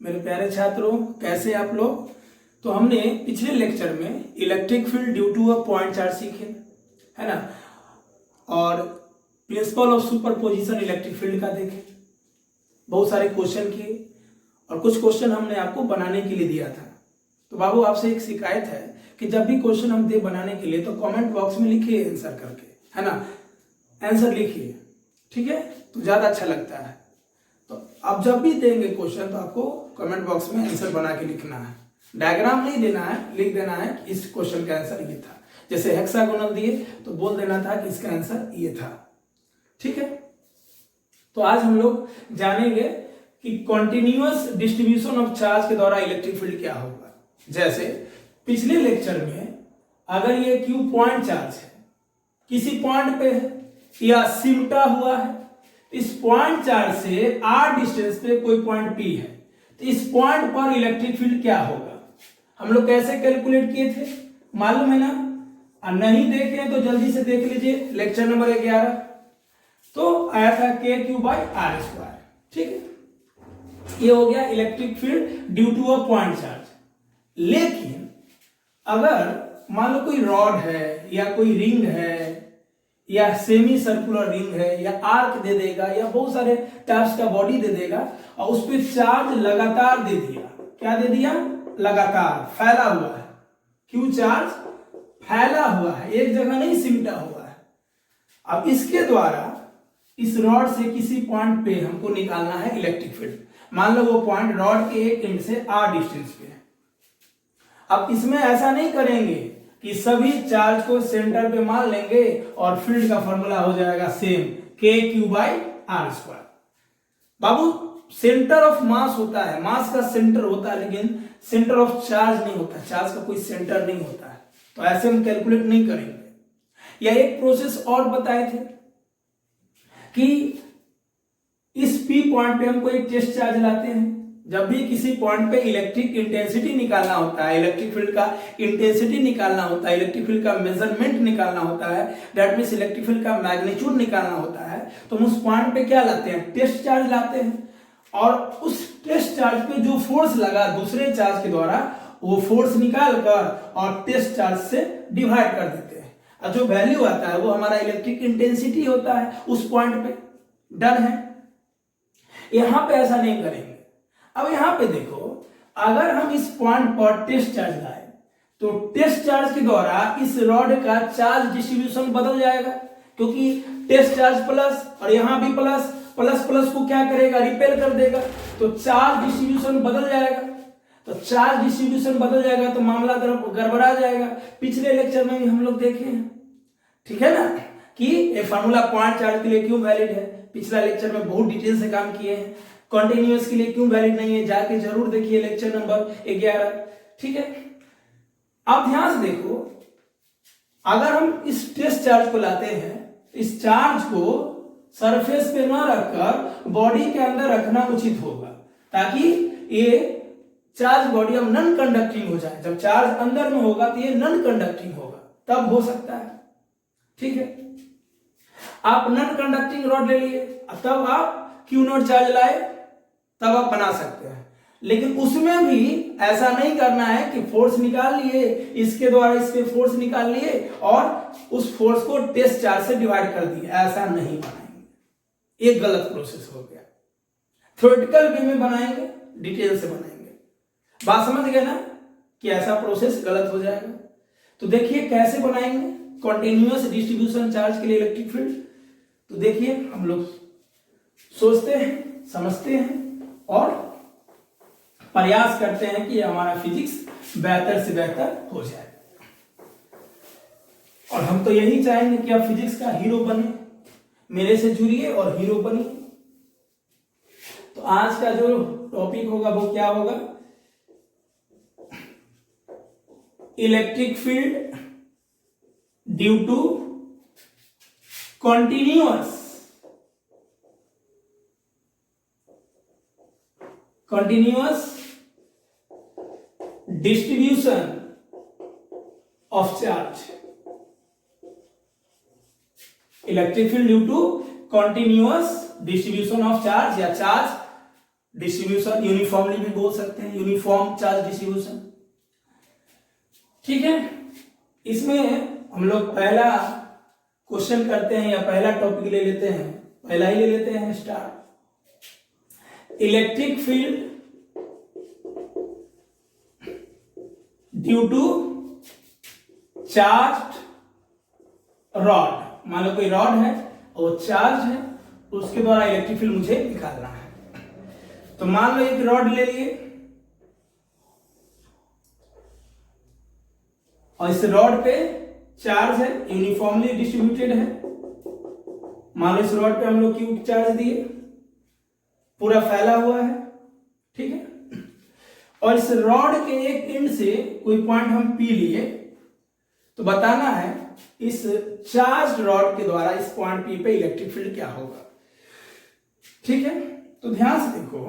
मेरे प्यारे छात्रों, कैसे आप लोग। तो हमने पिछले लेक्चर में electric field due to a point charge सीखे, है ना, और principle of superposition electric field का देखे, बहुत सारे क्वेश्चन किए और कुछ क्वेश्चन हमने आपको बनाने के लिए दिया था। तो बाबू आपसे एक शिकायत है कि जब भी क्वेश्चन हम दे बनाने के लिए तो कमेंट बॉक्स में लिखिए आंसर करके, है ना, आंसर लिखिए, ठीक है, तो ज्यादा अच्छा लगता है। तो आप जब भी देंगे क्वेश्चन तो आपको कमेंट बॉक्स में आंसर बना के लिखना है, डायग्राम नहीं देना है, लिख देना है कि इस क्वेश्चन का आंसर ये था। जैसे हेक्सागोनल दिए तो बोल देना था कि इसका आंसर ये था, ठीक है। तो आज हम लोग जानेंगे कि कॉन्टिन्यूअस डिस्ट्रीब्यूशन ऑफ चार्ज के द्वारा इलेक्ट्रिक फील्ड क्या होगा। जैसे पिछले लेक्चर में अगर ये क्यू पॉइंट चार्ज है, किसी पॉइंट पे है या सिमटा हुआ है, इस पॉइंट चार्ज से आर डिस्टेंस पे कोई पॉइंट पी है, तो इस पॉइंट पर इलेक्ट्रिक फील्ड क्या होगा हम लोग कैसे कैलकुलेट किए थे, मालूम है ना। और नहीं देखे तो जल्दी से देख लीजिए, लेक्चर नंबर 11 तो आया था के क्यू बाई आर स्क्वायर, ठीक है। ये हो गया electric field due to a point charge. लेकिन अगर मान लो कोई रॉड है या कोई रिंग है या सेमी सर्कुलर रिंग है या आर्क दे देगा या बहुत सारे टाइप्स का बॉडी दे देगा और उस पर चार्ज लगातार दे दिया, क्या दे दिया, लगातार फैला हुआ है, क्यू चार्ज फैला हुआ है, एक जगह नहीं सिमटा हुआ है। अब इसके द्वारा इस रॉड से किसी पॉइंट पे हमको निकालना है इलेक्ट्रिक फील्ड। मान लो वो पॉइंट रॉड के एक एंड से आर डिस्टेंस पे है। अब इसमें ऐसा नहीं करेंगे कि सभी चार्ज को सेंटर पे मान लेंगे और फील्ड का फॉर्मूला हो जाएगा same, K Q by are square. बाबू सेंटर ऑफ मास होता है, मास का सेंटर होता है, लेकिन सेंटर ऑफ चार्ज नहीं होता, चार्ज का कोई सेंटर नहीं होता है, तो ऐसे हम कैलकुलेट नहीं करेंगे। या एक प्रोसेस और बताए थे कि इस पी पॉइंट पे हम कोई टेस्ट चार्ज लाते हैं। जब भी किसी पॉइंट पे इलेक्ट्रिक इंटेंसिटी निकालना होता है, इलेक्ट्रिक फील्ड का इंटेंसिटी निकालना होता है, इलेक्ट्रिक फील्ड का मेजरमेंट निकालना होता है, दैट मींस इलेक्ट्रिक फील्ड का मैग्नीट्यूड निकालना होता है, तो हम उस पॉइंट पे क्या लाते हैं, टेस्ट चार्ज लाते हैं। और उस टेस्ट चार्ज पे जो फोर्स लगा दूसरे चार्ज के द्वारा, वो फोर्स निकाल कर और टेस्ट चार्ज से डिवाइड कर देते हैं, और जो वैल्यू आता है वो हमारा इलेक्ट्रिक इंटेंसिटी होता है उस पॉइंट पे। डन है। यहां पे ऐसा नहीं करेंगे। अब यहां पे देखो, अगर हम इस पॉइंट पर टेस्ट चार्ज लाए तो टेस्ट चार्ज के द्वारा इस रॉड का चार्ज डिस्ट्रीब्यूशन बदल जाएगा, क्योंकि टेस्ट चार्ज प्लस और यहां भी प्लस, प्लस प्लस को क्या करेगा, रिपेल कर देगा, तो चार्ज डिस्ट्रीब्यूशन बदल जाएगा। तो चार्ज डिस्ट्रीब्यूशन बदल जाएगा तो मामला गड़बड़ा जाएगा। पिछले लेक्चर में भी हम लोग देखे हैं, ठीक है ना, कि ये फार्मूला पॉइंट चार्ज के लिए क्यों वैलिड है। पिछला लेक्चर में बहुत डिटेल से काम किए हैं। कॉन्टिन्यूअस के लिए क्यों वैलिड नहीं है, जाके जरूर देखिए लेक्चर नंबर 11, ठीक है। अब ध्यान से देखो, अगर हम इस टेस्ट चार्ज को लाते हैं, इस चार्ज को सरफेस पे ना रखकर बॉडी के अंदर रखना उचित होगा, ताकि ये चार्ज बॉडी अब नॉन कंडक्टिंग हो जाए। जब चार्ज अंदर में होगा तो ये नॉन कंडक्टिंग होगा, तब हो सकता है, ठीक है। आप नॉन कंडक्टिंग रॉड ले लिए, तब आप क्यू नॉट चार्ज लाए, तब आप बना सकते हैं। लेकिन उसमें भी ऐसा नहीं करना है कि फोर्स निकाल लिए, इसके द्वारा इस पे फोर्स निकाल लिए और उस फोर्स को टेस्ट चार्ज से डिवाइड कर दिए, ऐसा नहीं बनाएंगे, एक गलत प्रोसेस हो गया। थ्योरेटिकल वे में बनाएंगे, डिटेल से बनाएंगे। बात समझ गए ना कि ऐसा प्रोसेस गलत हो जाएगा। तो देखिए कैसे बनाएंगे कॉन्टिन्यूअस डिस्ट्रीब्यूशन चार्ज के लिए इलेक्ट्रिक फील्ड। तो देखिए हम लोग सोचते हैं, समझते हैं और प्रयास करते हैं कि हमारा फिजिक्स बेहतर से बेहतर हो जाए। और हम तो यही चाहेंगे कि आप फिजिक्स का हीरो बने, मेरे से जुड़िए और हीरो बनिए। तो आज का जो टॉपिक होगा वो क्या होगा, electric field due to continuous distribution of charge, electric field due to continuous distribution of charge या चार्ज डिस्ट्रीब्यूशन, यूनिफॉर्मली भी बोल सकते हैं, यूनिफॉर्म चार्ज डिस्ट्रीब्यूशन। ठीक है, इसमें हम लोग पहला क्वेश्चन करते हैं या पहला टॉपिक ले लेते हैं, पहला ही ले लेते हैं start. Electric field due to charge rod. मान लो कोई रॉड है और चार्ज है, उसके द्वारा इलेक्ट्रिक फील्ड मुझे निकालना है। तो मान लो एक रॉड ले लिए और इस रॉड पे चार्ज है, यूनिफॉर्मली डिस्ट्रीब्यूटेड है। मान लो इस रॉड पे हम लोग क्यू चार्ज दिए, पूरा फैला हुआ है, ठीक है। और इस रॉड के एक एंड से कोई पॉइंट हम पी लिए, तो बताना है इस चार्ज रॉड के द्वारा इस पॉइंट पी पे इलेक्ट्रिक फील्ड क्या होगा। ठीक है, तो ध्यान से देखो,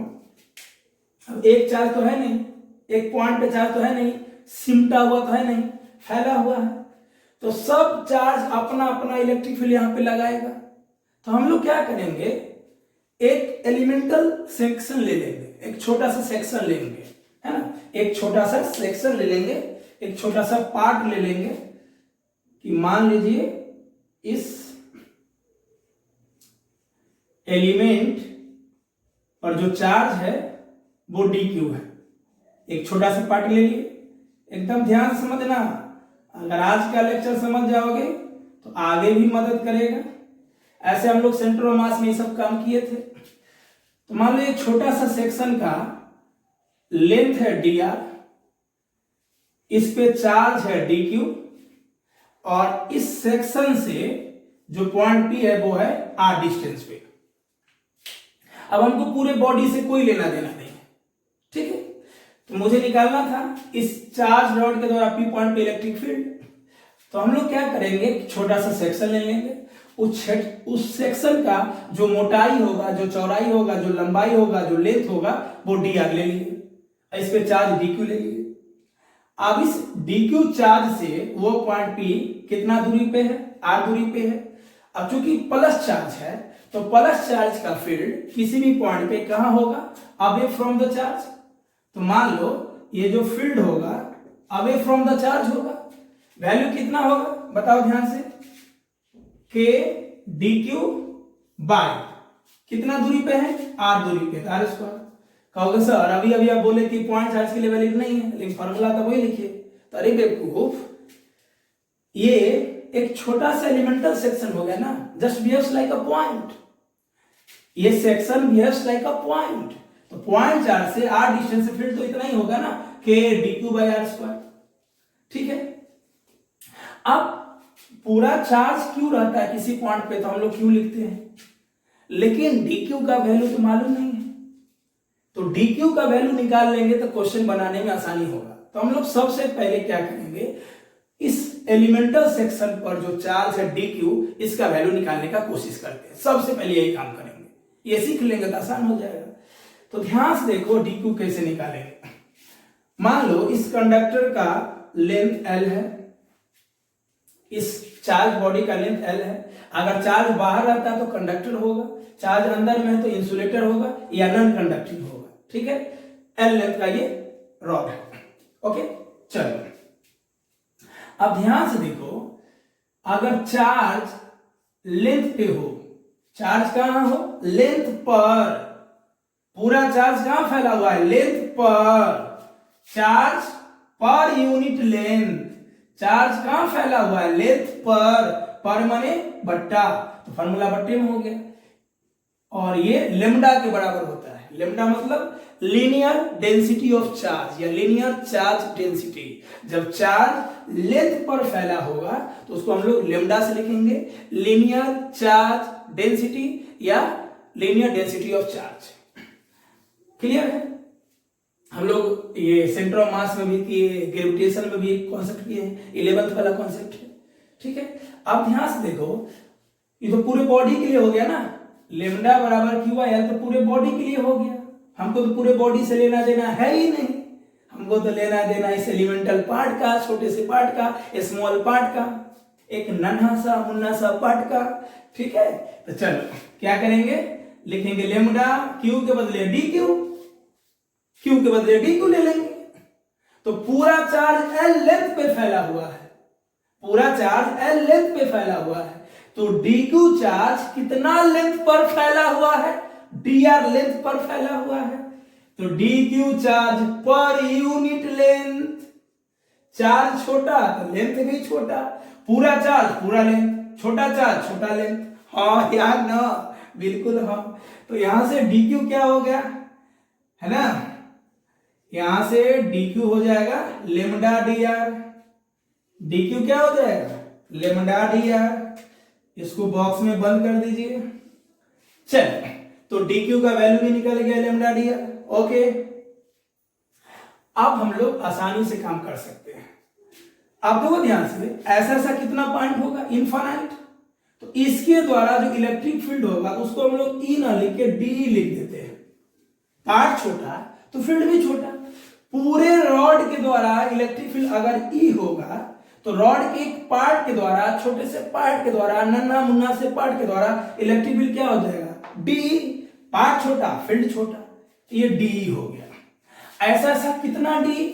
अब एक चार्ज तो है नहीं, एक पॉइंट पे चार्ज तो है नहीं, सिमटा हुआ तो है नहीं, फैला हुआ है, तो सब चार्ज अपना अपना इलेक्ट्रिक फील्ड यहां पे लगाएगा। तो हम लोग क्या करेंगे, एक एलिमेंटल सेक्शन ले लेंगे, एक छोटा सा सेक्शन लेंगे, है ना, एक छोटा सा सेक्शन ले लेंगे, एक छोटा सा पार्ट ले लेंगे कि मान लीजिए इस एलिमेंट पर जो चार्ज है वो dq है। एक छोटा सा पार्ट ले लिए, एकदम ध्यान से समझना, अगर आज का लेक्चर समझ जाओगे तो आगे भी मदद करेगा। ऐसे हम लोग सेंटर ऑफ मास में ये सब काम किए थे। तो मान लो ये छोटा सा सेक्शन का लेंथ है dr, इस पे चार्ज है dq, और इस सेक्शन से जो पॉइंट p है वो है r डिस्टेंस पे। अब हमको पूरे बॉडी से कोई लेना देना नहीं है, ठीक है। तो मुझे निकालना था इस चार्ज रॉड के द्वारा p पॉइंट पे इलेक्ट्रिक फील्ड। तो हम लोग क्या करेंगे, छोटा सा सेक्शन ले लेंगे, उस सेक्शन का जो मोटाई होगा, जो चौड़ाई होगा, जो लंबाई होगा, जो लेंथ होगा, वो dr ले लिए, इस पे चार्ज dq ले लिए। अब इस dq चार्ज से वो पॉइंट p कितना दूरी पे है, r दूरी पे है। अब चूंकि प्लस चार्ज है तो प्लस चार्ज का फील्ड किसी भी पॉइंट पे कहां होगा, अवे फ्रॉम द चार्ज। तो मान लो ये जो फील्ड होगा अवे फ्रॉम द चार्ज होगा, वैल्यू कितना होगा बताओ ध्यान से, k dq बाय कितना दूरी पे है, r दूरी पे, r स्क्वायर। कहोगे सर अभी अभी आप बोले कि पॉइंट चार्ज के लिए वैल्यू नहीं है, लेकिन फॉर्मूला तो वही लिखिए। तो अरे बेवकूफ, ये एक छोटा सा एलिमेंटल सेक्शन हो गया ना, just behaves like a point, ये section behaves like a point. तो पॉइंट चार्ज से r डिस्टेंस से फील्ड तो इतना ही होगा ना, k dq by r square, ठीक है। अब पूरा चार्ज क्यों रहता है किसी पॉइंट पे, तो हम लोग क्यों लिखते हैं, लेकिन dq का वैल्यू तो मालूम नहीं है। तो dq का वैल्यू निकाल लेंगे तो क्वेश्चन बनाने में आसानी होगा। तो हम लोग सबसे पहले क्या करेंगे, इस एलिमेंटल सेक्शन पर जो चार्ज है dq, इसका वैल्यू निकालने का कोशिश करते हैं। सबसे पहले यही काम करेंगे, ये सीख लेंगे तो आसान हो जाएगा। तो ध्यान से देखो dq कैसे निकालेंगे। मान लो इस कंडक्टर का लेंथ l है, इस चार्ज बॉडी का लेंथ l है। अगर चार्ज बाहर रहता है तो कंडक्टर होगा, चार्ज अंदर में है तो इंसुलेटर होगा या नॉन कंडक्टिंग होगा, ठीक है। l लेंथ का ये रॉड है, ओके। चलो अब ध्यान से देखो, अगर चार्ज लेंथ पे हो, चार्ज कहां हो, लेंथ पर, पूरा चार्ज कहां फैला हुआ है, लेंथ पर, charge per unit length, charge कहां फैला हुआ है, लेंथ पर माने बट्टा, तो फार्मूला बट्टे में हो गया। और ये लेमडा के बराबर होता है, लेमडा मतलब लीनियर डेंसिटी ऑफ चार्ज या लीनियर चार्ज डेंसिटी। जब चार्ज लेंथ पर फैला होगा तो उसको हम लोग लेमडा से लिखेंगे, लीनियर चार्ज डेंसिटी या linear density of charge. Clear है। हम लोग ये सेंटर ऑफ मास में भी किए, ग्रेविटेशन में भी कॉन्सेप्ट किए हैं, 11th वाला कॉन्सेप्ट है, ठीक है। अब ध्यान से देखो, ये तो पूरे बॉडी के लिए हो गया ना, लेमडा बराबर क्यू बाय एल, तो पूरे बॉडी के लिए हो गया। हमको तो पूरे बॉडी से लेना देना है ही नहीं, हमको तो लेना देना इस एलिमेंटल पार्ट का, छोटे से पार्ट का, स्मॉल पार्ट का, एक नन्हा सा मुन्ना सा पार्ट का, ठीक है। तो चलो क्या करेंगे, लिखेंगे लेमडा, क्यू के बदले डी क्यू, क्यू के बदले डी क्यू ले लेंगे। तो पूरा चार्ज एल लेंथ पे फैला हुआ है, पूरा चार्ज एल लेंथ पे फैला हुआ है, तो डी क्यू चार्ज कितना लेंथ पर फैला हुआ है, डी आर लेंथ पर फैला हुआ है। तो d Q charge per unit length, charge छोटा तो लेंथ भी छोटा, पूरा चार्ज पूरा लेंथ, छोटा चार्ज छोटा लेंथ। हाँ यार ना, बिल्कुल हाँ। तो यहां से डी क्यू क्या हो गया है ना, यहां से डी क्यू हो जाएगा lambda D R, D q क्या हो जाएगा लेमडा डी आर। इसको बॉक्स में बंद कर दीजिए। चल, तो डी क्यू का वैल्यू भी निकल गया लेमडा डी आर। ओके, अब हम लोग आसानी से काम कर सकते हैं। अब देखो ध्यान से, ऐसा ऐसा कितना पॉइंट होगा, इनफाइनाइट। तो इसके द्वारा जो इलेक्ट्रिक फील्ड होगा उसको हम लोग ई ना लिख के डी लिख देते हैं। पार्ट छोटा तो फील्ड भी छोटा। पूरे रॉड के द्वारा इलेक्ट्रिक फील्ड अगर ई होगा तो रॉड के एक पार्ट के द्वारा, छोटे से पार्ट के द्वारा, नन्ना मुन्ना से पार्ट के द्वारा इलेक्ट्रिक फील्ड क्या हो जाएगा, डी। पार्ट छोटा फील्ड छोटा, ये डी हो गया। ऐसा ऐसा कितना डी,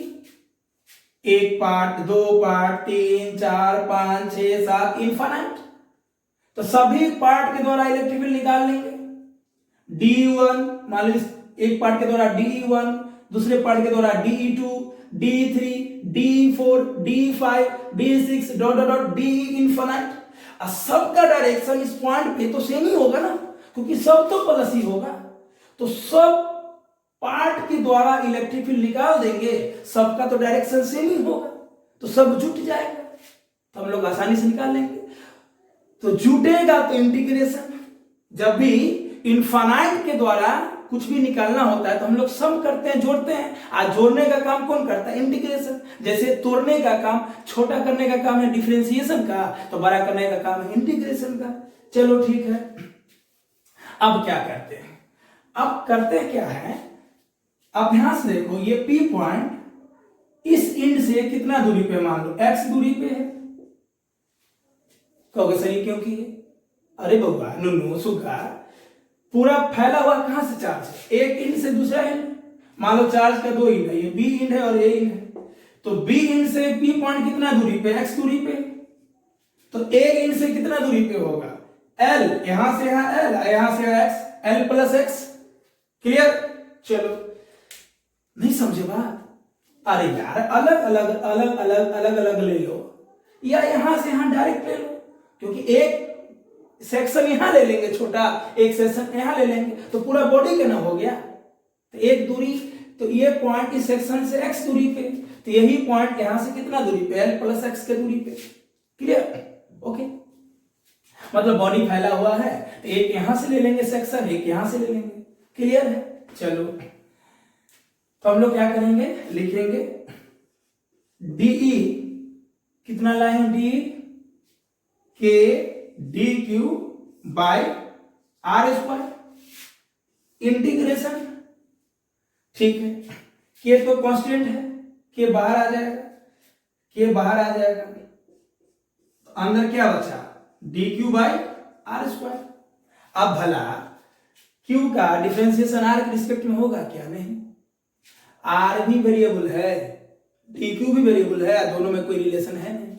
एक पार्ट, दो पार्ट, 3, 4, 5, 6, 7, इनफाइनाइट। तो सभी पार्ट के द्वारा इलेक्ट्रिक फील्ड निकाल लेंगे। D1 मान लीजिए एक पार्ट के द्वारा D1, दूसरे पार्ट के द्वारा D2, D3, D4, D5, D6 dot dot dot D infinite. और सबका डायरेक्शन इस पॉइंट पे तो सेम ही होगा ना, क्योंकि सब तो प्लस ही होगा। तो सब पार्ट के द्वारा इलेक्ट्रिक फील्ड निकाल देंगे, सबका तो डायरेक्शन सेम ही होगा, तो सब जुट जाएगा, तो हम लोग आसानी से निकाल लेंगे। तो जुटेगा तो इंटीग्रेशन, जब भी इनफाइनाइट के द्वारा कुछ भी निकालना होता है तो हम लोग सम करते हैं, जोड़ते हैं। आज जोड़ने का काम कौन करता है, इंटीग्रेशन। जैसे तोड़ने का काम, छोटा करने का काम है डिफरेंशिएशन का, तो बड़ा करने का काम है इंटीग्रेशन का। चलो ठीक है, अब क्या करते हैं, अब करते क्या है, अभ्यास देखो, ये P पॉइंट इस इंड से कितना दूरी पे, मान लो x दूरी पे है। कहोगे सर ये क्यों की है, अरे बउआ नुनू सुगा, पूरा फैला हुआ कहां से चार्ज है, एक इंड से दूसरा इंड। मान लो चार्ज का दो इंड है, ये बी इंड है और ए इंड है। तो बी इंड से P पॉइंट कितना दूरी पे, x दूरी पे। तो ए इंड से कितना दूरी पे होगा, L, यहां से यहां L, यहां से यहां x, L plus x। Clear, चलो नहीं समझे बात, अरे यार अलग अलग अलग अलग अलग अलग ले लो, या यहां से यहां डायरेक्ट ले लो, क्योंकि एक सेक्शन यहां ले लेंगे छोटा, एक सेक्शन यहां ले लेंगे, तो पूरा बॉडी का ना हो गया। तो एक दूरी, तो ये पॉइंट इस सेक्शन से x दूरी पे, तो यही पॉइंट यहां से कितना दूरी पे, L प्लस x के दूरी पे। क्लियर, ओके, मतलब बॉडी फैला हुआ है, तो एक यहां से ले लेंगे सेक्शन, एक यहां से ले लेंगे। क्लियर है, चलो तो हम लोग क्या करेंगे, लिखेंगे DE कितना लाए D K D Q by R square integration. ठीक है, के तो कांस्टेंट है, के बाहर आ जाएगा, के बाहर आ जाएगा, तो अंदर क्या बचा, D Q by R square. अब भला क्यू का डिफरेंशिएशन आर के रिस्पेक्ट में होगा क्या, नहीं, आर भी वेरिएबल है, डी क्यू भी वेरिएबल है, दोनों में कोई रिलेशन है नहीं।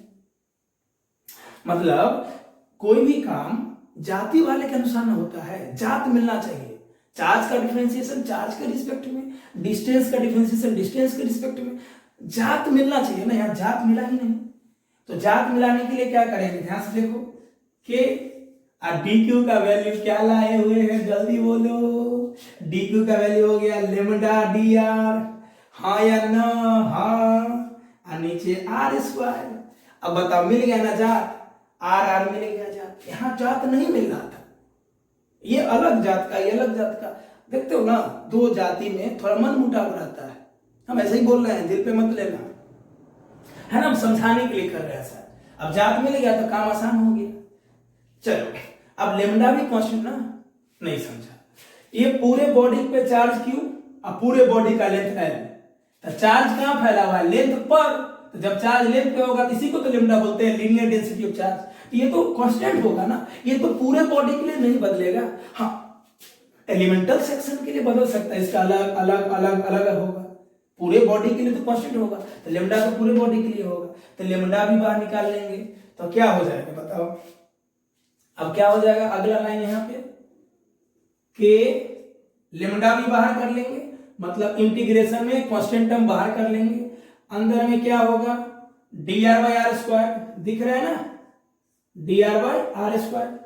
मतलब कोई भी काम जाति वाले के अनुसार न होता है, जात मिलना चाहिए। चार्ज का डिफरेंशिएशन चार्ज के रिस्पेक्ट में, डिस्टेंस का डिफरेंशिएशन डिस्टेंस के रिस्पेक्ट में, जात मिलना चाहिए ना, यहाँ जात मिला ही नहीं। तो जात मिलाने के लिए क्या करेंगे, ध्यान से देखो, के और डी क्यू का वैल्यू क्या लाए हुए हैं, जल्दी बोलो, डी क्यू का वैल्यू हो गया लेमडा डी आर, हाँ या ना, हाँ, और नीचे आर स्क्वायर। अब बताओ मिल गया ना जात, आर आर मिल गया जात, यहाँ जात नहीं मिल रहा था, ये अलग जात का, ये अलग जात का। देखते हो ना, दो जाति में थोड़ा मन मुटाव रहता है, हम ऐसे ही बोल रहे हैं, दिल पे मत लेना, है ना, हम समझाने के लिए कर रहे हैं सर। अब जात मिल गया तो काम आसान हो गया। चलो, अब लेमडा भी कांस्टेंट ना, नहीं समझा, ये पूरे बॉडी पे चार्ज क्यू और पूरे बॉडी का लेंथ एल, तो चार्ज कहां फैला हुआ है, लेंथ पर। तो जब चार्ज लेंथ पे होगा तो इसी को तो लेमडा बोलते हैं, लीनियर डेंसिटी ऑफ चार्ज। ये तो कांस्टेंट होगा ना, ये तो पूरे बॉडी के लिए नहीं बदलेगा। हाँ, एलिमेंटल सेक्शन के लिए बदल सकता है, इसका अलग अलग अलग अलग होगा। पूरे बॉडी के लिए तो कांस्टेंट होगा, तो लेमडा तो पूरे बॉडी के लिए होगा, तो लेमडा भी बाहर निकाल लेंगे तो क्या हो जाएगा बताओ। अब क्या हो जाएगा, अगला लाइन यहाँ पे के लेमडा भी बाहर कर लेंगे, मतलब इंटीग्रेशन में कांस्टेंट टर्म बाहर कर लेंगे, अंदर में क्या होगा dr बाई आर स्क्वायर, दिख रहा है ना, dr by are square.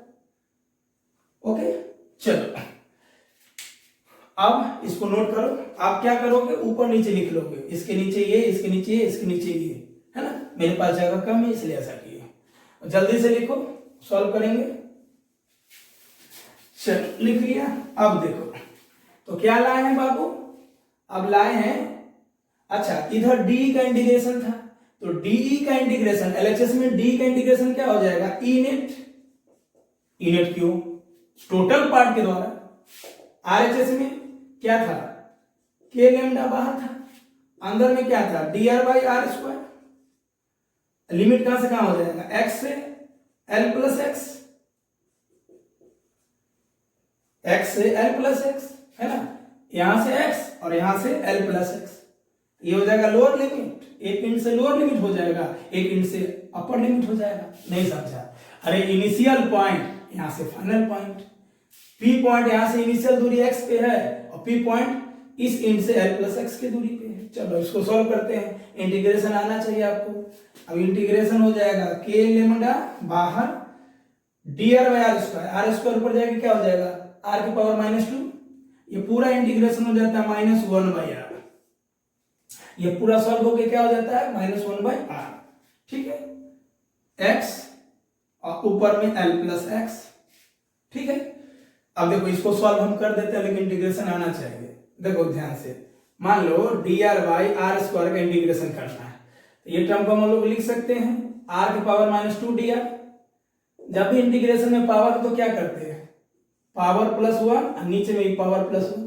Okay चलो अब इसको नोट करो। आप क्या करोगे, ऊपर नीचे लिख लोगे, इसके नीचे ये, इसके नीचे ये, इसके नीचे ये, है ना। मेरे पास जगह कम है इसलिए ऐसा किया। जल्दी से लिखो, सॉल्व करेंगे। चलो लिख लिया। अब देखो तो क्या लाए हैं बाबू, अब लाए हैं, अच्छा इधर डी का इंटीग्रेशन था, तो डी का इंटीग्रेशन एलएचएस में डी का इंटीग्रेशन क्या हो जाएगा, ई नेट क्यों टोटल पार्ट के द्वारा। आरएचएस में क्या था, के लेमडा बाहर था, अंदर में क्या था dr by are square. Limit कहां से कहां हो जाएगा, x से l प्लस एक्स, x से l प्लस एक्स, है ना, यहां से x और यहां से l प्लस एक्स। ये हो जाएगा लोअर लिमिट, एक इंच से लोअर लिमिट हो जाएगा, एक इंच से अपर लिमिट हो जाएगा। नहीं समझा, अरे इनिशियल पॉइंट यहां से फाइनल पॉइंट, पी पॉइंट यहां से इनिशियल दूरी x पे है और पी पॉइंट इस इंड से l प्लस एक्स की दूरी पे है। चलो इसको सॉल्व करते हैं, इंटीग्रेशन आना चाहिए आपको। अब इंटीग्रेशन हो जाएगा के लेमडा बाहर dr by are square, R square ऊपर जाएगा क्या हो जाएगा r की पावर -2, ये पूरा इंटीग्रेशन हो जाता है -1 बाई आर, ये पूरा सॉल्व होके क्या हो जाता है -1 बाई आर, ठीक है, x और ऊपर में l प्लस एक्स, ठीक है। अब देखो इसको सॉल्व हम कर देते हैं, लेकिन इंटीग्रेशन आना चाहिए। देखो ध्यान से, मान लो dr बाई आर स्क्वायर का इंटीग्रेशन करना है, तो ये टर्म को हम लोग लिख सकते हैं r की पावर -2 dr। जब भी इंटीग्रेशन में पावर तो क्या करते हैं, पावर +1 और नीचे में पावर +1,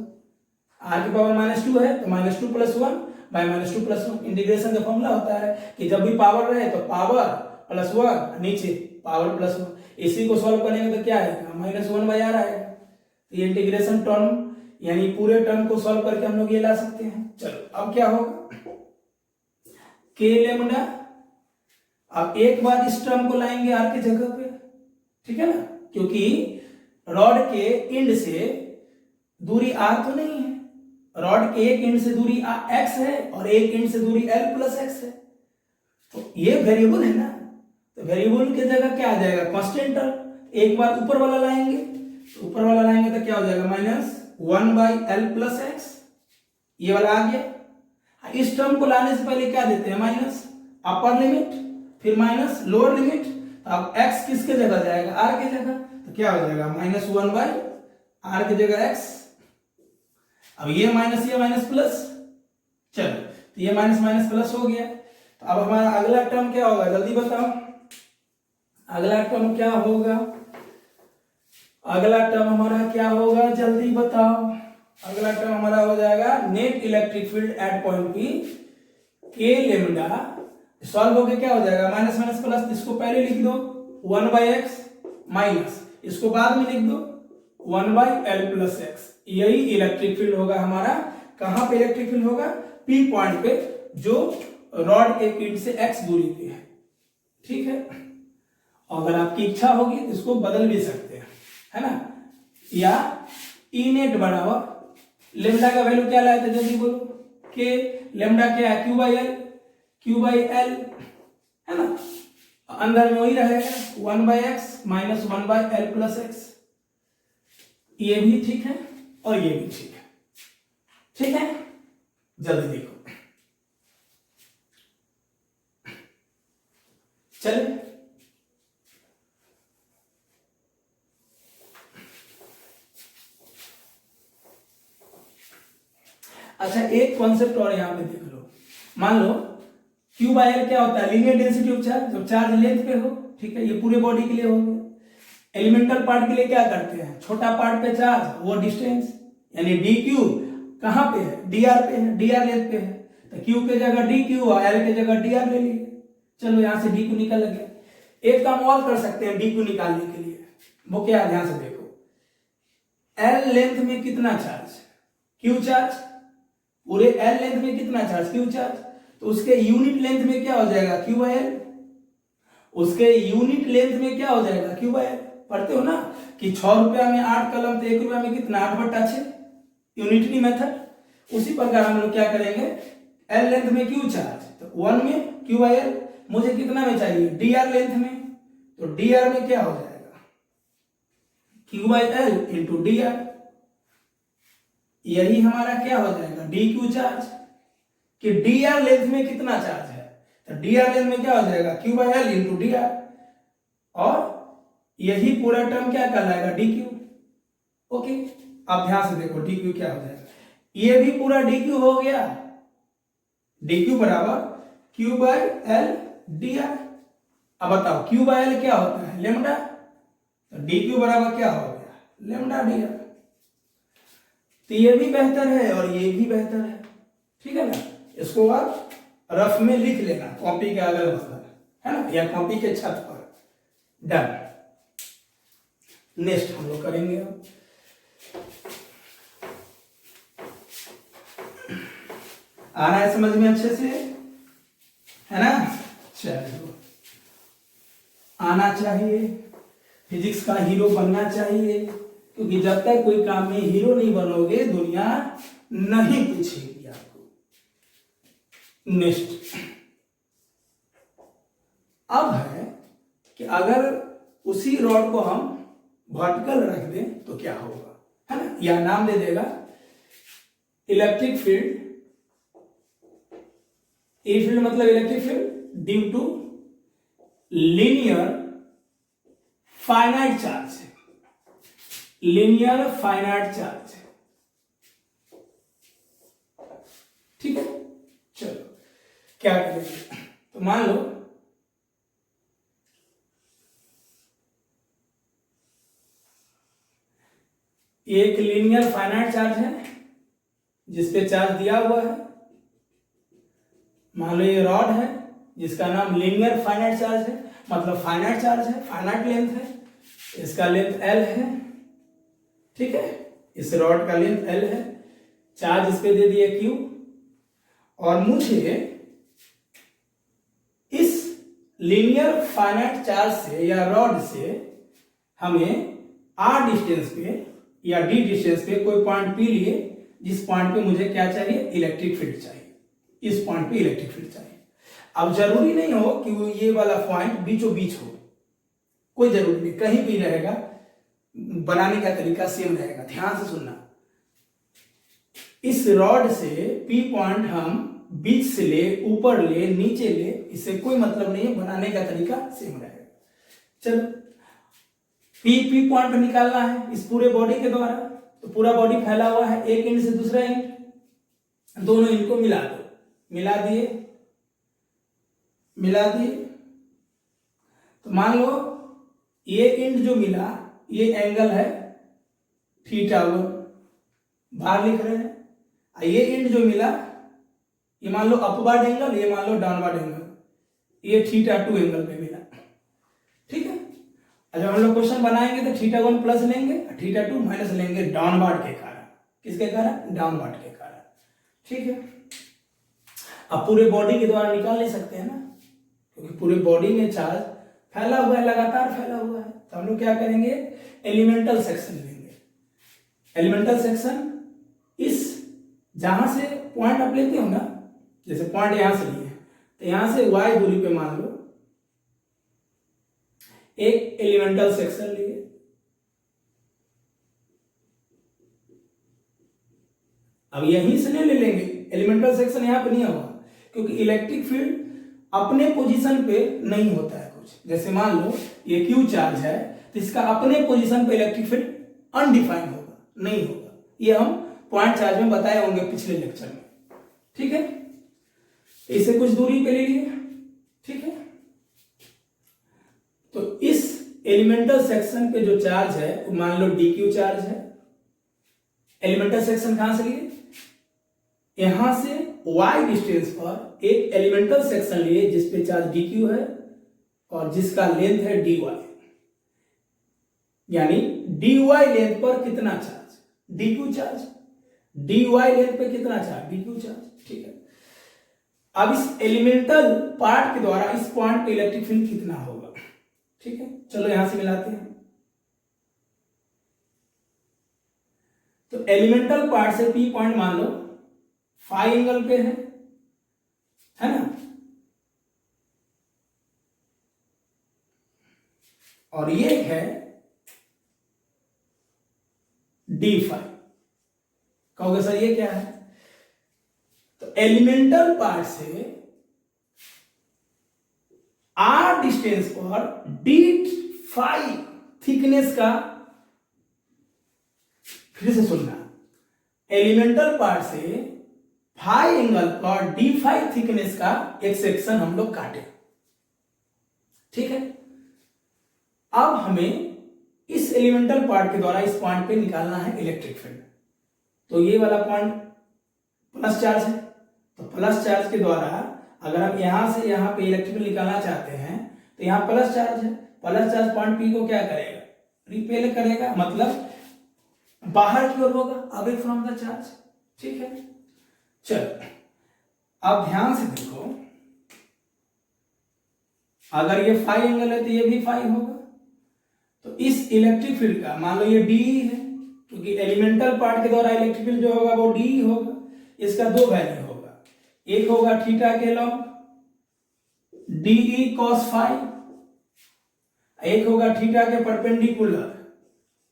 r की पावर -2 है तो -2 + 1 बाई -2 + 1। इंटीग्रेशन का फॉर्मूला होता है कि जब भी पावर रहे तो पावर +1 नीचे पावर +1, इसी को सॉल्व करेंगे तो क्या आएगा -1 बाई आर आएगा। ये इंटीग्रेशन टर्म यानी पूरे टर्म को सॉल्व करके हम लोग ये ला सकते हैं। चलो अब क्या होगा, के लेमडा, अब एक बार इस टर्म को लाएंगे आर की जगह पे, ठीक है ना, क्योंकि रॉड के इंड से दूरी आर तो नहीं है, रॉड के एक इंड से दूरी एक्स है और एक इंड से दूरी एल प्लस एक्स है, तो ये वेरिएबल है ना, तो वेरिएबल की जगह क्या आ जाएगा कांस्टेंट टर्म। एक बार ऊपर वाला लाएंगे, तो ऊपर वाला लाएंगे तो क्या हो जाएगा -1 बाई एल प्लस एक्स, ये वाला आ गया। इस टर्म को लाने से पहले क्या देते हैं माइनस अपर लिमिट, फिर माइनस लोअर लिमिट, तो अब x किसके जगह जाएगा, r की जगह, तो क्या हो जाएगा -1 बाई r की जगह x। अब ये माइनस प्लस, चलो तो ये माइनस माइनस प्लस हो गया। तो अब हमारा अगला टर्म क्या होगा, जल्दी बताओ, अगला टर्म क्या होगा, अगला टर्म हमारा क्या होगा, जल्दी बताओ। अगला टर्म हमारा हो जाएगा net electric field at point P के लेमडा, सॉल्व होके क्या हो जाएगा माइनस माइनस प्लस, इसको पहले लिख दो 1 बाई एक्स माइनस, इसको बाद में लिख दो 1 बाई एल प्लस एक्स। यही इलेक्ट्रिक फील्ड होगा हमारा। कहां पे इलेक्ट्रिक फील्ड होगा, पी पॉइंट पे, जो रॉड के पीठ से एक्स दूरी पे है, ठीक है। अगर आपकी इच्छा होगी तो इसको बदल भी सकते हैं, है ना, या ई नेट बराबर लेमडा का वैल्यू क्या लाए थे जल्दी बोलो, के लेमडा क्या है क्यू बाई एल, है ना, अंदर में वही रहेगा 1 by x minus 1 by L plus x. ये भी ठीक है और ये भी ठीक है, ठीक है, जल्दी देखो, चलिए अच्छा एक कॉन्सेप्ट और यहां पे देख लो, मान लो Q बाई एल क्या होता है, लीनियर डेंसिटी ऑफ चार्ज, जब चार्ज लेंथ पे हो, ठीक है, ये पूरे बॉडी के लिए हो गया। एलिमेंटल पार्ट के लिए क्या करते हैं, छोटा पार्ट पे चार्ज वो डिस्टेंस, यानी डी क्यू कहां पे है, डी आर पे है, डी आर लेंथ पे है, तो Q के जगह डी क्यू और एल के जगह डी आर ले लिए। चलो यहां से डी क्यू निकल गया। एक काम और कर सकते हैं डी क्यू निकालने के लिए, वो क्या, ध्यान से देखो, एल लेंथ में कितना चार्ज, क्यू चार्ज, पूरे एल लेंथ में कितना चार्ज, क्यू चार्ज, तो उसके यूनिट लेंथ में क्या हो जाएगा, क्यू बाय एल, उसके यूनिट लेंथ में क्या हो जाएगा, क्यू बाय एल। पढ़ते हो ना कि 6 रुपया में 8 कलम, तो 1 रुपया में कितना, 8/6, यूनिटरी मेथड। उसी प्रकार हम लोग क्या करेंगे, एल लेंथ में क्यू चार्ज, तो 1 में क्यू बाय एल, मुझे कितना में चाहिए, डी आर लेंथ में, तो डी आर में क्या हो जाएगा, Q by L into D R, यही हमारा क्या हो जाएगा, डी क्यू चार्ज, कि डी आर लेंथ में कितना चार्ज है, तो डी आर लेंथ में क्या हो जाएगा, Q by L into D R, और यही पूरा टर्म क्या कहलाएगा, डी क्यू। ओके, अब ध्यान से देखो डी क्यू क्या हो जाएगा, ये भी पूरा डी क्यू हो गया, डी क्यू बराबर Q by L D R. अब बताओ क्यू बाय एल क्या होता है, लेमडा, तो डी क्यू बराबर क्या हो गया, लेमडा डी आर। तो ये भी बेहतर है और ये भी बेहतर है, ठीक है ना। इसको आप रफ में लिख लेना कॉपी के अगल बगल, है ना, या कॉपी के छत पर। डन। नेक्स्ट हम लोग करेंगे अब आना है समझ में अच्छे से, है ना। चलो, आना चाहिए, फिजिक्स का हीरो बनना चाहिए, क्योंकि जब तक कोई काम में हीरो नहीं बनोगे दुनिया नहीं पूछेगी आपको। नेक्स्ट अब है कि अगर उसी रॉड को हम वर्टिकल रख दें तो क्या होगा, है ना, या नाम दे देगा इलेक्ट्रिक फील्ड, ई फील्ड मतलब electric field due to linear finite charge, linear finite charge, ठीक है। चलो क्या करेंगे, तो मान लो एक लीनियर फाइनाइट चार्ज है जिसपे चार्ज दिया हुआ है, मान लो ये रॉड है जिसका नाम लीनियर फाइनाइट चार्ज है, मतलब फाइनाइट चार्ज है, फाइनाइट लेंथ है, इसका लेंथ एल है, ठीक है, इस रॉड का लेंथ एल है, चार्ज इस पे दे दिया क्यू, और मुझे इस लीनियर फाइनाइट चार्ज से या रॉड से हमें आर डिस्टेंस पे या डी डिस्टेंस पे कोई पॉइंट पी लिए, जिस पॉइंट पे मुझे क्या चाहिए, इलेक्ट्रिक फील्ड चाहिए, इस पॉइंट पे इलेक्ट्रिक फील्ड चाहिए। अब जरूरी नहीं हो कि वो ये वाला पॉइंट बीचों बीच हो, कोई जरूरी नहीं, कहीं भी रहेगा, बनाने का तरीका सेम रहेगा। ध्यान से सुनना, इस रॉड से पी पॉइंट हम बीच से ले, ऊपर ले, नीचे ले, इससे कोई मतलब नहीं है, बनाने का तरीका सेम रहेगा। चलो, पी पॉइंट निकालना है इस पूरे बॉडी के द्वारा, तो पूरा बॉडी फैला हुआ है एक एंड से दूसरा एंड, दोनों एंड को मिला दो, मिला दिए, तो मान लो ये एंड जो मिला, ये एंगल है θ1, बाहर लिख रहे हैं, ये एंड जो मिला, ये मान लो अपवर्ड एंगल, ये मान लो डाउनवर्ड एंगल, ये θ2 एंगल पे मिला, ठीक है। जब हम लोग क्वेश्चन बनाएंगे तो θ1 प्लस लेंगे, θ2 माइनस लेंगे, डाउनवर्ड के कारण, किसके कारण, डाउनवर्ड के कारण, ठीक है। अब पूरे बॉडी के द्वारा निकाल नहीं सकते हैं ना, क्योंकि पूरे बॉडी में चार्ज फैला हुआ है, लगातार फैला हुआ है, तो हम लोग क्या करेंगे, एलिमेंटल सेक्शन लेंगे। एलिमेंटल सेक्शन इस जहां से पॉइंट आप लेते हो ना, जैसे पॉइंट यहां से लिए, तो यहां से y दूरी पे मान लो एक एलिमेंटल सेक्शन लिए, अब यहीं से ले लेंगे, एलिमेंटल सेक्शन यहां पे नहीं होगा, क्योंकि इलेक्ट्रिक फील्ड अपने पोजीशन पे नहीं होता है कुछ। जैसे मान लो ये क्यू चार्ज है, तो इसका अपने पोजीशन पे इलेक्ट्रिक फील्ड अनडिफाइंड होगा, नहीं होगा, ये हम पॉइंट चार्ज में बताए होंगे पिछले लेक्चर में, ठीक है। इसे कुछ दूरी पे ले लिए, ठीक है। तो इस एलिमेंटल सेक्शन पे जो चार्ज है वो मान लो डी क्यू चार्ज है। एलिमेंटल सेक्शन कहां से लिए, यहां से y डिस्टेंस पर एक एलिमेंटल सेक्शन लिए जिसपे चार्ज डी क्यू है और जिसका लेंथ है dy, यानी डी वाई लेंथ पर कितना charge, D Q charge, D Y length पे कितना चार्ज, डी क्यू चार्ज। ठीक है, अब इस एलिमेंटल पार्ट के द्वारा इस पॉइंट पे इलेक्ट्रिक फील्ड कितना होगा। ठीक है, चलो यहां से मिलाते हैं। तो एलिमेंटल पार्ट से पी पॉइंट मान लो फाई एंगल पे है ना, और ये है डी फाई। कहोगे सर ये क्या है, तो एलिमेंटल पार्ट से आर डिस्टेंस पर डी फाई थिकनेस का, फिर से सुनना, एलिमेंटल पार्ट से फाई एंगल पर डी फाई थिकनेस का एक सेक्शन हम लोग काटे। ठीक है, अब हमें इस एलिमेंटल पार्ट के द्वारा इस पॉइंट पे निकालना है इलेक्ट्रिक फील्ड। तो ये वाला पॉइंट प्लस चार्ज है, तो प्लस चार्ज के द्वारा अगर हम यहां से यहां पे इलेक्ट्रिक फील्ड निकालना चाहते हैं तो यहां प्लस चार्ज है, प्लस चार्ज पॉइंट पी को क्या करेगा, रिपेल करेगा, मतलब बाहर की ओर होगा, अवे फ्रॉम द चार्ज। ठीक है, चलो अब ध्यान से देखो, अगर ये फाई एंगल है तो ये भी फाई होगा। तो इस इलेक्ट्रिक फील्ड का मान लो ये डी है, क्योंकि एलिमेंटल पार्ट के द्वारा इलेक्ट्रिक फील्ड जो होगा वो डी होगा। इसका दो वैल्यू होगा, एक होगा थीटा के लॉन्ग डीई कॉस फाई, एक होगा थीटा के परपेंडिकुलर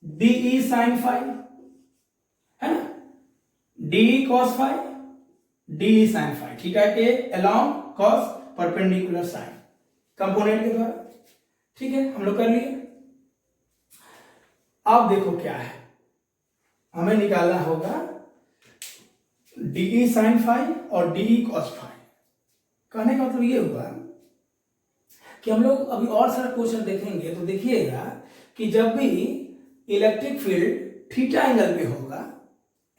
डीई साइन फाई, है ना, d E cos phi d E sine phi, theta के along cos perpendicular sine component के द्वारा। ठीक है, हम लोग कर लिए। अब देखो क्या है, हमें निकालना होगा डीई साइन फाई और डीई कॉस फाई। कहने का मतलब ये हुआ कि हम लोग अभी और सारा क्वेश्चन देखेंगे तो देखिएगा कि जब भी इलेक्ट्रिक फील्ड थीटा एंगल पे होगा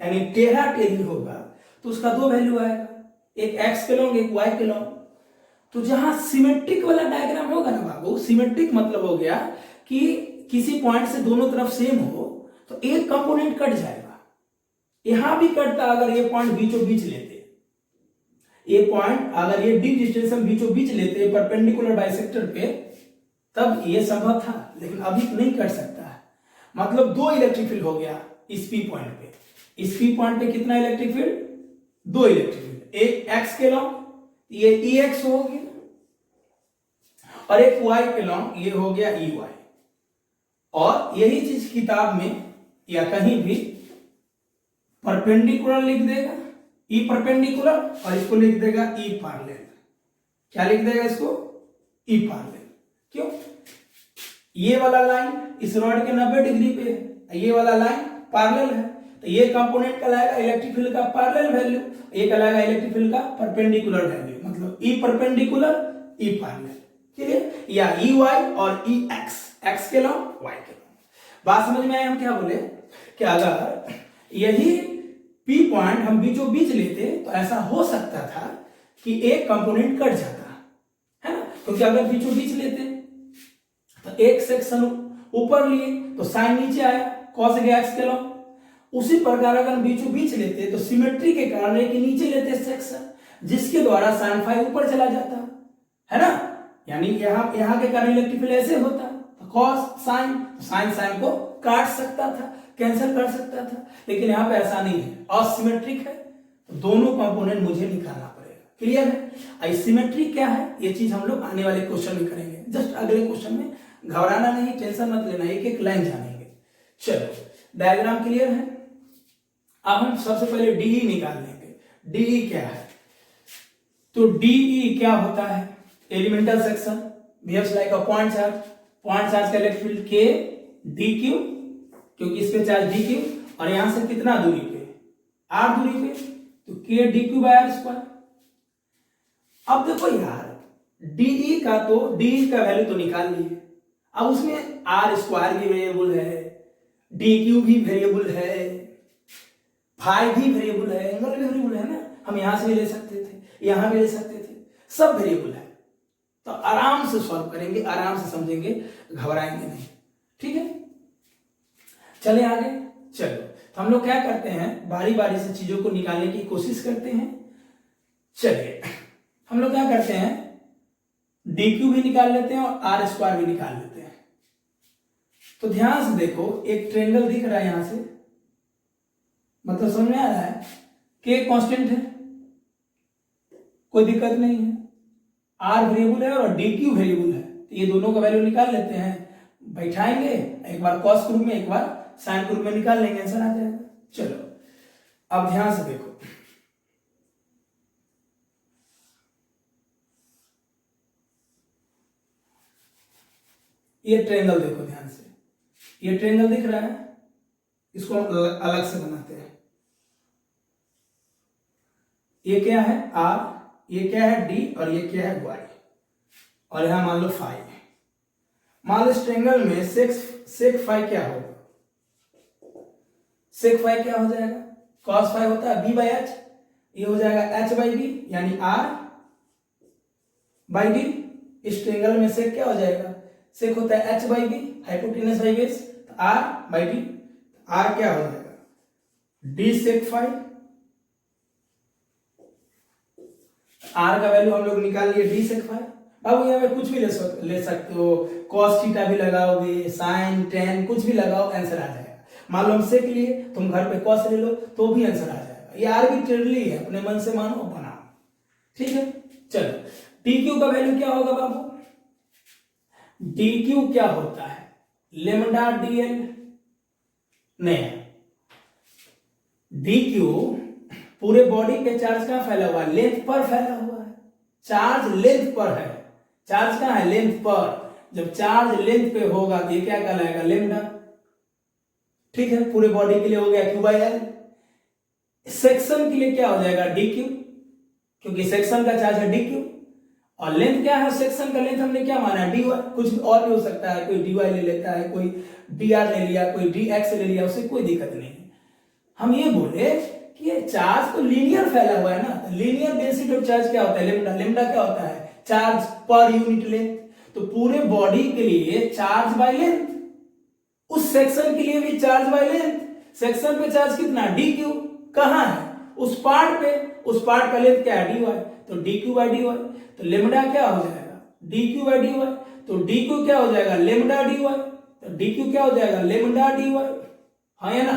यानी टेढ़ा टेढ़ी होगा तो उसका दो वैल्यू आएगा, एक एक्स के लॉन्ग एक वाई के लॉन्ग। तो जहां सिमेट्रिक वाला डायग्राम होगा ना बाबू, सिमेट्रिक मतलब हो गया कि किसी पॉइंट से दोनों तरफ सेम हो तो एक कंपोनेंट कट जाएगा। यहां भी कटता अगर ये पॉइंट बीचों बीच लेते, ये पॉइंट अगर ये डी डिस्टेंस हम बीचों बीच लेते परपेंडिकुलर बाइसेक्टर पे, तब ये संभव था, लेकिन अभी नहीं कर सकता है। मतलब दो इलेक्ट्रिक फील्ड हो गया इस पी पॉइंट पे। इस पी पॉइंट पे कितना इलेक्ट्रिक फील्ड, दो इलेक्ट्रिक फील्ड, एक एक्स के लॉन्ग ये ई एक्स हो गया और एक वाई के लॉन्ग ये हो गया ई वाई। और यही चीज किताब में या कहीं भी परपेंडिकुलर लिख देगा, ई परपेंडिकुलर, और इसको लिख देगा ई पैरेलल। क्या लिख देगा इसको, ई पैरेलल। क्यों, ये वाला लाइन इस रॉड के 90 डिग्री पे है, ये वाला लाइन पैरेलल है, तो ये कंपोनेंट कहलाएगा इलेक्ट्रिक फील्ड का पैरेलल वैल्यू, ये कहलाएगा इलेक्ट्रिक फील्ड का परपेंडिकुलर वैल्यू, मतलब E perpendicular E parallel. Clear, या ई वाई और ई एक्स, एक्स के लॉन्ग वाई के लॉन्ग। बात समझ में आए हम क्या बोले कि अगर यही पी पॉइंट हम बीचों बीच लेते तो ऐसा हो सकता था कि एक कंपोनेंट कट जाता है ना, क्योंकि अगर बीचों बीच लेते तो एक सेक्शन ऊपर लिए तो साइन नीचे आया, कॉस गया एक्स के लॉन्ग। उसी प्रकार अगर बीचों बीच लेते तो सिमेट्री के कारण एक नीचे लेते सेक्शन, जिसके द्वारा साइन फाई ऊपर चला जाता है ना, यानी यहां के कारण इलेक्ट्रिक फील्ड ऐसे होता, तो कॉस साइन, साइन साइन को काट सकता था, कैंसिल कर सकता था, लेकिन यहां पे ऐसा नहीं है, असिमेट्रिक है, तो दोनों कंपोनेंट मुझे निकालना पड़ेगा। क्लियर है, असिमेट्रिक क्या है ये चीज हम लोग आने वाले क्वेश्चन में करेंगे, जस्ट अगले क्वेश्चन में, घबराना नहीं, टेंशन मत लेना, एक एक लाइन जानेंगे। चलो डायग्राम क्लियर है। अब हम सबसे पहले डीई निकाल लेंगे। डीई क्या है, तो डीई क्या होता है, elemental section behaves like a point charge, point charge का इलेक्ट्रिक फील्ड के डी क्यू, क्योंकि इस पे चार्ज डी क्यू, और यहां से कितना दूरी पे, आर दूरी पे, तो K D Q by R square. अब देखो यार, डीई का तो डीई का वैल्यू तो निकाल लिए, अब उसमें आर स्क्वायर भी वेरिएबल है, डी क्यू भी वेरिएबल है, फाई भी वेरिएबल है, एंगल भी वेरिएबल है ना, हम यहां से भी ले सकते थे, यहां भी ले सकते थे, सब वेरिएबल है। तो आराम से सॉल्व करेंगे, आराम से समझेंगे, घबराएंगे नहीं। ठीक है, चले आगे। चलो तो हम लोग क्या करते हैं, बारी बारी से चीजों को निकालने की कोशिश करते हैं। चलिए हम लोग क्या करते हैं, DQ भी निकाल लेते हैं और आर स्क्वायर भी निकाल लेते हैं। तो ध्यान से देखो, एक ट्रेंगल दिख रहा है यहां से, मतलब समझ में आ रहा है कि कांस्टेंट है, कोई दिक्कत नहीं है, आर वेरिएबल है और DQ वेरिएबल है, तो ये दोनों का वैल्यू निकाल लेते हैं, बैठाएंगे, एक बार कॉस के रूप में एक बार साइन के रूप में निकाल लेंगे, आंसर आ जाएगा। चलो अब ध्यान से देखो, ये ट्रेंगल देखो ध्यान से, ये ट्रेंगल दिख रहा है, इसको अलग से बनाते हैं। ये क्या है R, ये क्या है D और ये क्या है Y, और यहां मान लो फाई है। मान लो इस ट्रेंगल में सेक फाई क्या होगा, सेक फाई क्या हो जाएगा, कॉस फाई होता है B बाई एच, ये हो जाएगा H बाई B, यानी R बाई D। इस ट्रेंगल में सेक क्या हो जाएगा, सेक होता है H by B, hypotenuse by base, तो R बाई D, R क्या हो जाएगा D सेक फाई। R का वैल्यू हम लोग निकाल लिए D सेक फाई। अब यहाँ पे कुछ भी ले सकते हो, कॉस थीटा भी लगाओगे, साइन टेन कुछ भी लगाओ, आंसर आ जाएगा। मान लो हम सेक लिए, तुम घर पे कॉस ले लो तो भी आंसर आ जाएगा। ये आर्बिट्रेरी है, अपने मन से मानो बनाओ, ठीक है। चलो DQ का वैल्यू क्या होगा बाबू, DQ क्या होता है, लेमडा DL नहीं, DQ पूरे बॉडी पे चार्ज कहां फैला हुआ है, लेंथ पर फैला हुआ है, चार्ज लेंथ पर है, चार्ज कहां है, लेंथ पर। जब चार्ज लेंथ पे होगा तो ये क्या कहलाएगा, लेमडा, ठीक है। पूरे बॉडी के लिए हो गया Q बाई L। सेक्शन के लिए क्या हो जाएगा DQ, क्योंकि सेक्शन का चार्ज है DQ, और लेंथ क्या है, सेक्शन का लेंथ हमने क्या माना है dy, कुछ और भी हो सकता है, कोई dy ले लेता है, कोई dr ले लिया, कोई dx ले लिया, उससे कोई दिक्कत नहीं है। हम ये बोले कि ये चार्ज तो लीनियर फैला हुआ है ना, लीनियर डेंसिटी ऑफ चार्ज क्या होता है, लेमडा। लेमडा क्या होता है, चार्ज पर यूनिट लेंथ। तो पूरे बॉडी के लिए चार्ज बाय लेंथ, उस सेक्शन के लिए भी चार्ज बाय लेंथ। सेक्शन पे चार्ज कितना, DQ, कहां है, उस पार्ट पे, उस पार्ट का लेंथ क्या है, dy, तो DQ बाय dy। तो लेमडा क्या हो जाएगा, DQ बाय dy, तो DQ क्या हो जाएगा, लेमडा dy, तो DQ क्या हो जाएगा, लेमडा dy, हाँ या ना।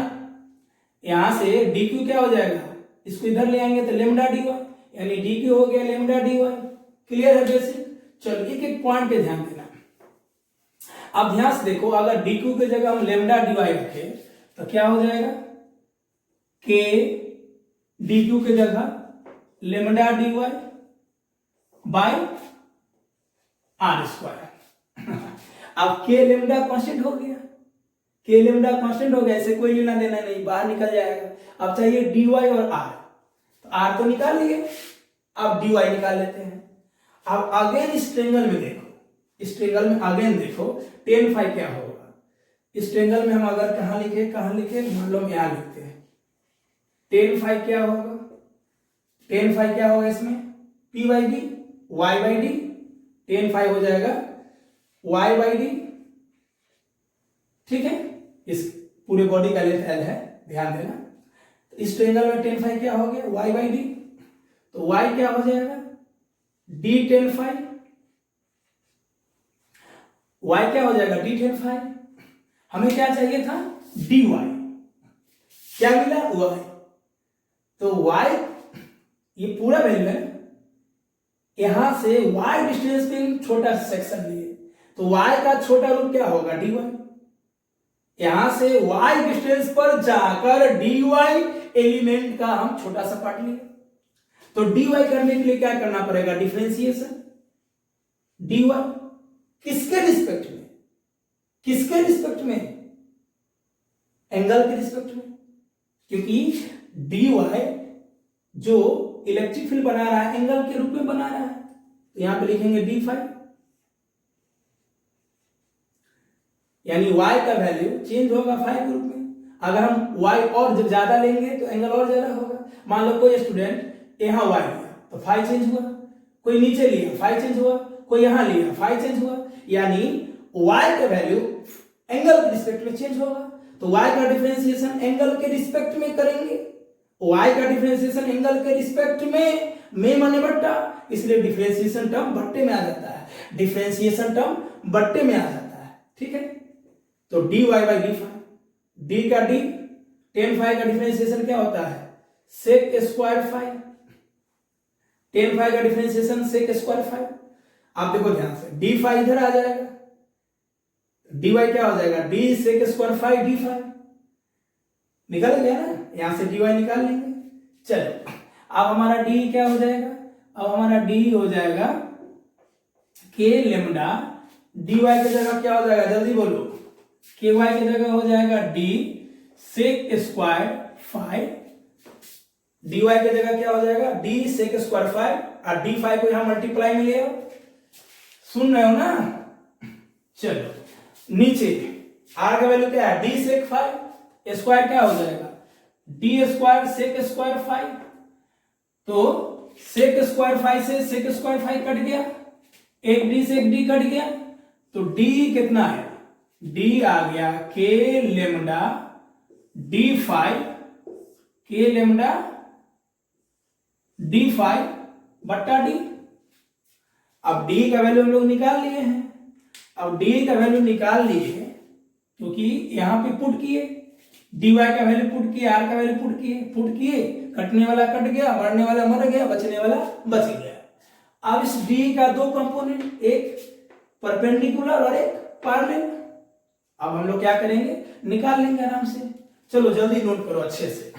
यहां से DQ क्या हो जाएगा, इसको इधर ले आएंगे तो लेमडा dy, यानी DQ हो गया लेमडा dy। क्लियर है बेसिक। चलो एक एक पॉइंट पे ध्यान देना। अब ध्यान से देखो, अगर DQ की जगह हम लेमडा dy रखें तो क्या हो जाएगा, K DQ की जगह lambda dy by R square. अब K लेमडा कांस्टेंट हो गया, K लेमडा कांस्टेंट हो गया, ऐसे कोई लेना देना नहीं, बाहर निकल जाएगा। अब चाहिए dy और R, तो R तो निकाल लिए, अब dy निकाल लेते हैं। अब अगेन इस ट्रेंगल में देखो, इस ट्रेंगल में अगेन देखो tan फाई क्या होगा। इस ट्रेंगल में हम अगर कहां लिखे, मान लो हम यहां लिखते हैं, tan फाई क्या होगा, tan फाई क्या होगा इसमें, P by D Y by D, tan phi हो जाएगा Y बाई D, ठीक है। इस पूरे बॉडी का लेंथ L है, ध्यान देना। तो इस ट्रेंगल में tan फाई क्या हो गया, Y बाई D, तो Y क्या हो जाएगा, D tan फाई, Y क्या हो जाएगा, D tan फाई। हमें क्या चाहिए था, dy, क्या मिला, Y, तो Y ये पूरा वैल्यू है, यहां से Y डिस्टेंस पे छोटा सेक्शन लिए, तो Y का छोटा रूप क्या होगा, dy। यहां से Y डिस्टेंस पर जाकर dy एलिमेंट का हम छोटा सा पार्ट लिए, तो dy करने के लिए क्या करना पड़ेगा, डिफरेंशिएशन। dy किसके रिस्पेक्ट में, किसके रिस्पेक्ट में, एंगल के रिस्पेक्ट में, क्योंकि dy जो इलेक्ट्रिक फील्ड बना रहा है एंगल के रूप में बना रहा है, तो यहां पे लिखेंगे d फाई, यानी y का वैल्यू चेंज होगा फाई के रूप में। अगर हम y और जब ज्यादा लेंगे तो एंगल और ज्यादा होगा। मान लो कोई स्टूडेंट यहां y लिया तो फाई चेंज हुआ, कोई नीचे लिया फाई चेंज हुआ, कोई यहां लिया फाई चेंज हुआ, यानी y का वैल्यू एंगल के रिस्पेक्ट में चेंज होगा। तो y का डिफरेंशिएशन एंगल के रिस्पेक्ट में करेंगे, y का डिफरेंशिएशन एंगल के रिस्पेक्ट में माने बट्टा, इसलिए डिफरेंशिएशन टर्म बट्टे में आ जाता है, डिफरेंशिएशन टर्म बट्टे में आ जाता है। ठीक है, तो dy by d phi, d का डी, टेन फाई का डिफरेंशिएशन क्या होता है, sec square phi, tan phi का डिफरेंशिएशन सेक स्क्वायर फाई। आप देखो ध्यान से, डी फाई इधर आ जाएगा, dy क्या हो जाएगा, d sec square phi d phi, निकल गया ना, यहां से dy निकाल लेंगे। चलो अब हमारा d क्या हो जाएगा, अब हमारा d हो जाएगा k लेमडा, dy की जगह क्या हो जाएगा, जल्दी बोलो, ky की जगह हो जाएगा d sec square phi, dy की जगह क्या हो जाएगा, d सेक स्क्वायर फाई, और d फाई को यहां मल्टीप्लाई में ले आओ, सुन रहे हो ना। चलो नीचे r का वैल्यू क्या है, d सेक फाई, स्क्वायर क्या हो जाएगा, d square sec square phi, तो सेक स्क्वायर फाई से सेक स्क्वायर फाई कट गया, एक d से एक d कट गया, तो d कितना है, d आ गया k lambda d phi, k lambda d phi बट्टा d। अब d का वैल्यू हम लोग निकाल लिए हैं, अब d का वैल्यू निकाल लिए क्योंकि यहां पे पुट किए, dy का वैल्यू पुट किए, r का वैल्यू पुट किए, कटने वाला कट गया, मरने वाला मर गया, बचने वाला बच गया। अब इस d का दो कंपोनेंट, एक परपेंडिकुलर और एक पैरेलल, अब हम लोग क्या करेंगे, निकाल लेंगे आराम से। चलो जल्दी नोट करो अच्छे से,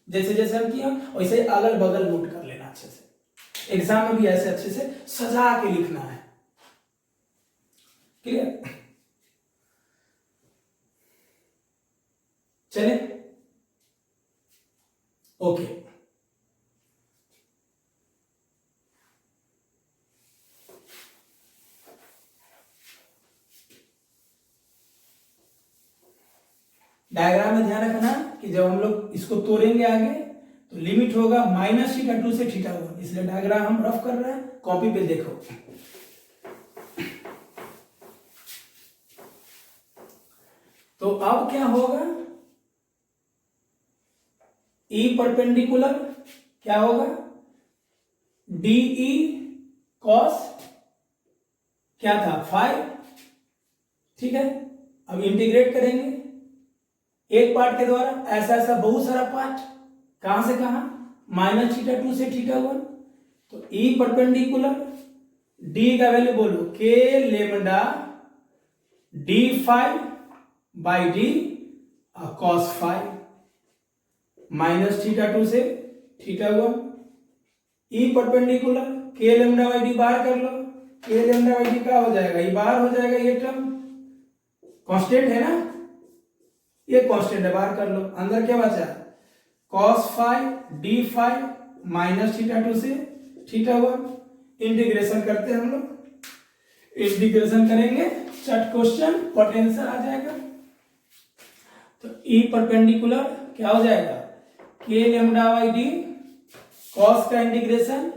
जैसे जैसे हम किया वैसे अगल बगल नोट कर लेना अच्छे से, एग्जाम में भी ऐसे अच्छे से सजा के लिखना है। क्लियर, चले ओके। डायग्राम में ध्यान रखना कि जब हम लोग इसको तोड़ेंगे आगे तो लिमिट होगा माइनस थीटा टू से थीटा वन, इसलिए डायग्राम हम रफ कर रहे हैं, कॉपी पे देखो। तो अब क्या होगा, E परपेंडिकुलर क्या होगा, DE कॉस क्या था, फाइव। ठीक है, अब इंटीग्रेट करेंगे एक पार्ट के द्वारा, ऐसा ऐसा बहुत सारा पार्ट, कहां से कहां, माइनस थीटा टू से थीटा वन। तो E परपेंडिकुलर, D का वैल्यू बोलो, K lambda D five by D cos five, minus theta two से theta one. E perpendicular, K lambda by D बाहर कर लो, K लेमडा बाई डी क्या हो जाएगा, ये बाहर हो जाएगा, ये टर्म कांस्टेंट है ना, ये कांस्टेंट है, बाहर कर लो, अंदर क्या बचा, cos five D five minus theta two से थीटा वन। इंटीग्रेशन करते हैं हम लोग, इंटीग्रेशन करेंगे, चट क्वेश्चन पोटेंशियल आ जाएगा। तो E परपेंडिकुलर क्या हो जाएगा, K lambda by D cos का इंटीग्रेशन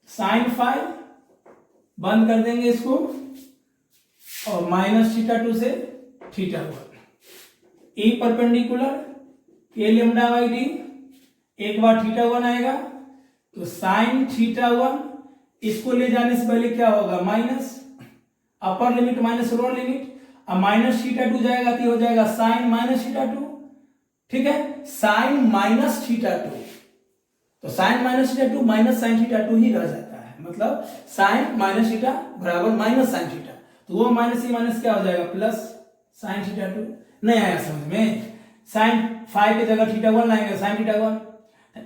साइन फाइव, बंद कर देंगे इसको, और माइनस थीटा टू से theta one. E perpendicular K lambda by D, एक बार थीटा वन आएगा तो साइन थीटा वन, इसको ले जाने से पहले क्या होगा, minus, upper limit minus lower limit, अब माइनस थीटा टू जाएगा तो हो जाएगा साइन माइनस थीटा टू। ठीक है, साइन माइनस थीटा टू, तो sine minus theta two minus sine theta two ही रह जाता है, मतलब साइन माइनस थीटा बराबर माइनस साइन थीटा, तो वो माइनस ही माइनस क्या हो जाएगा, प्लस साइन थीटा टू। नहीं आया समझ में, साइन फाइव की जगह थीटा वन लाएंगे, साइन थीटा वन,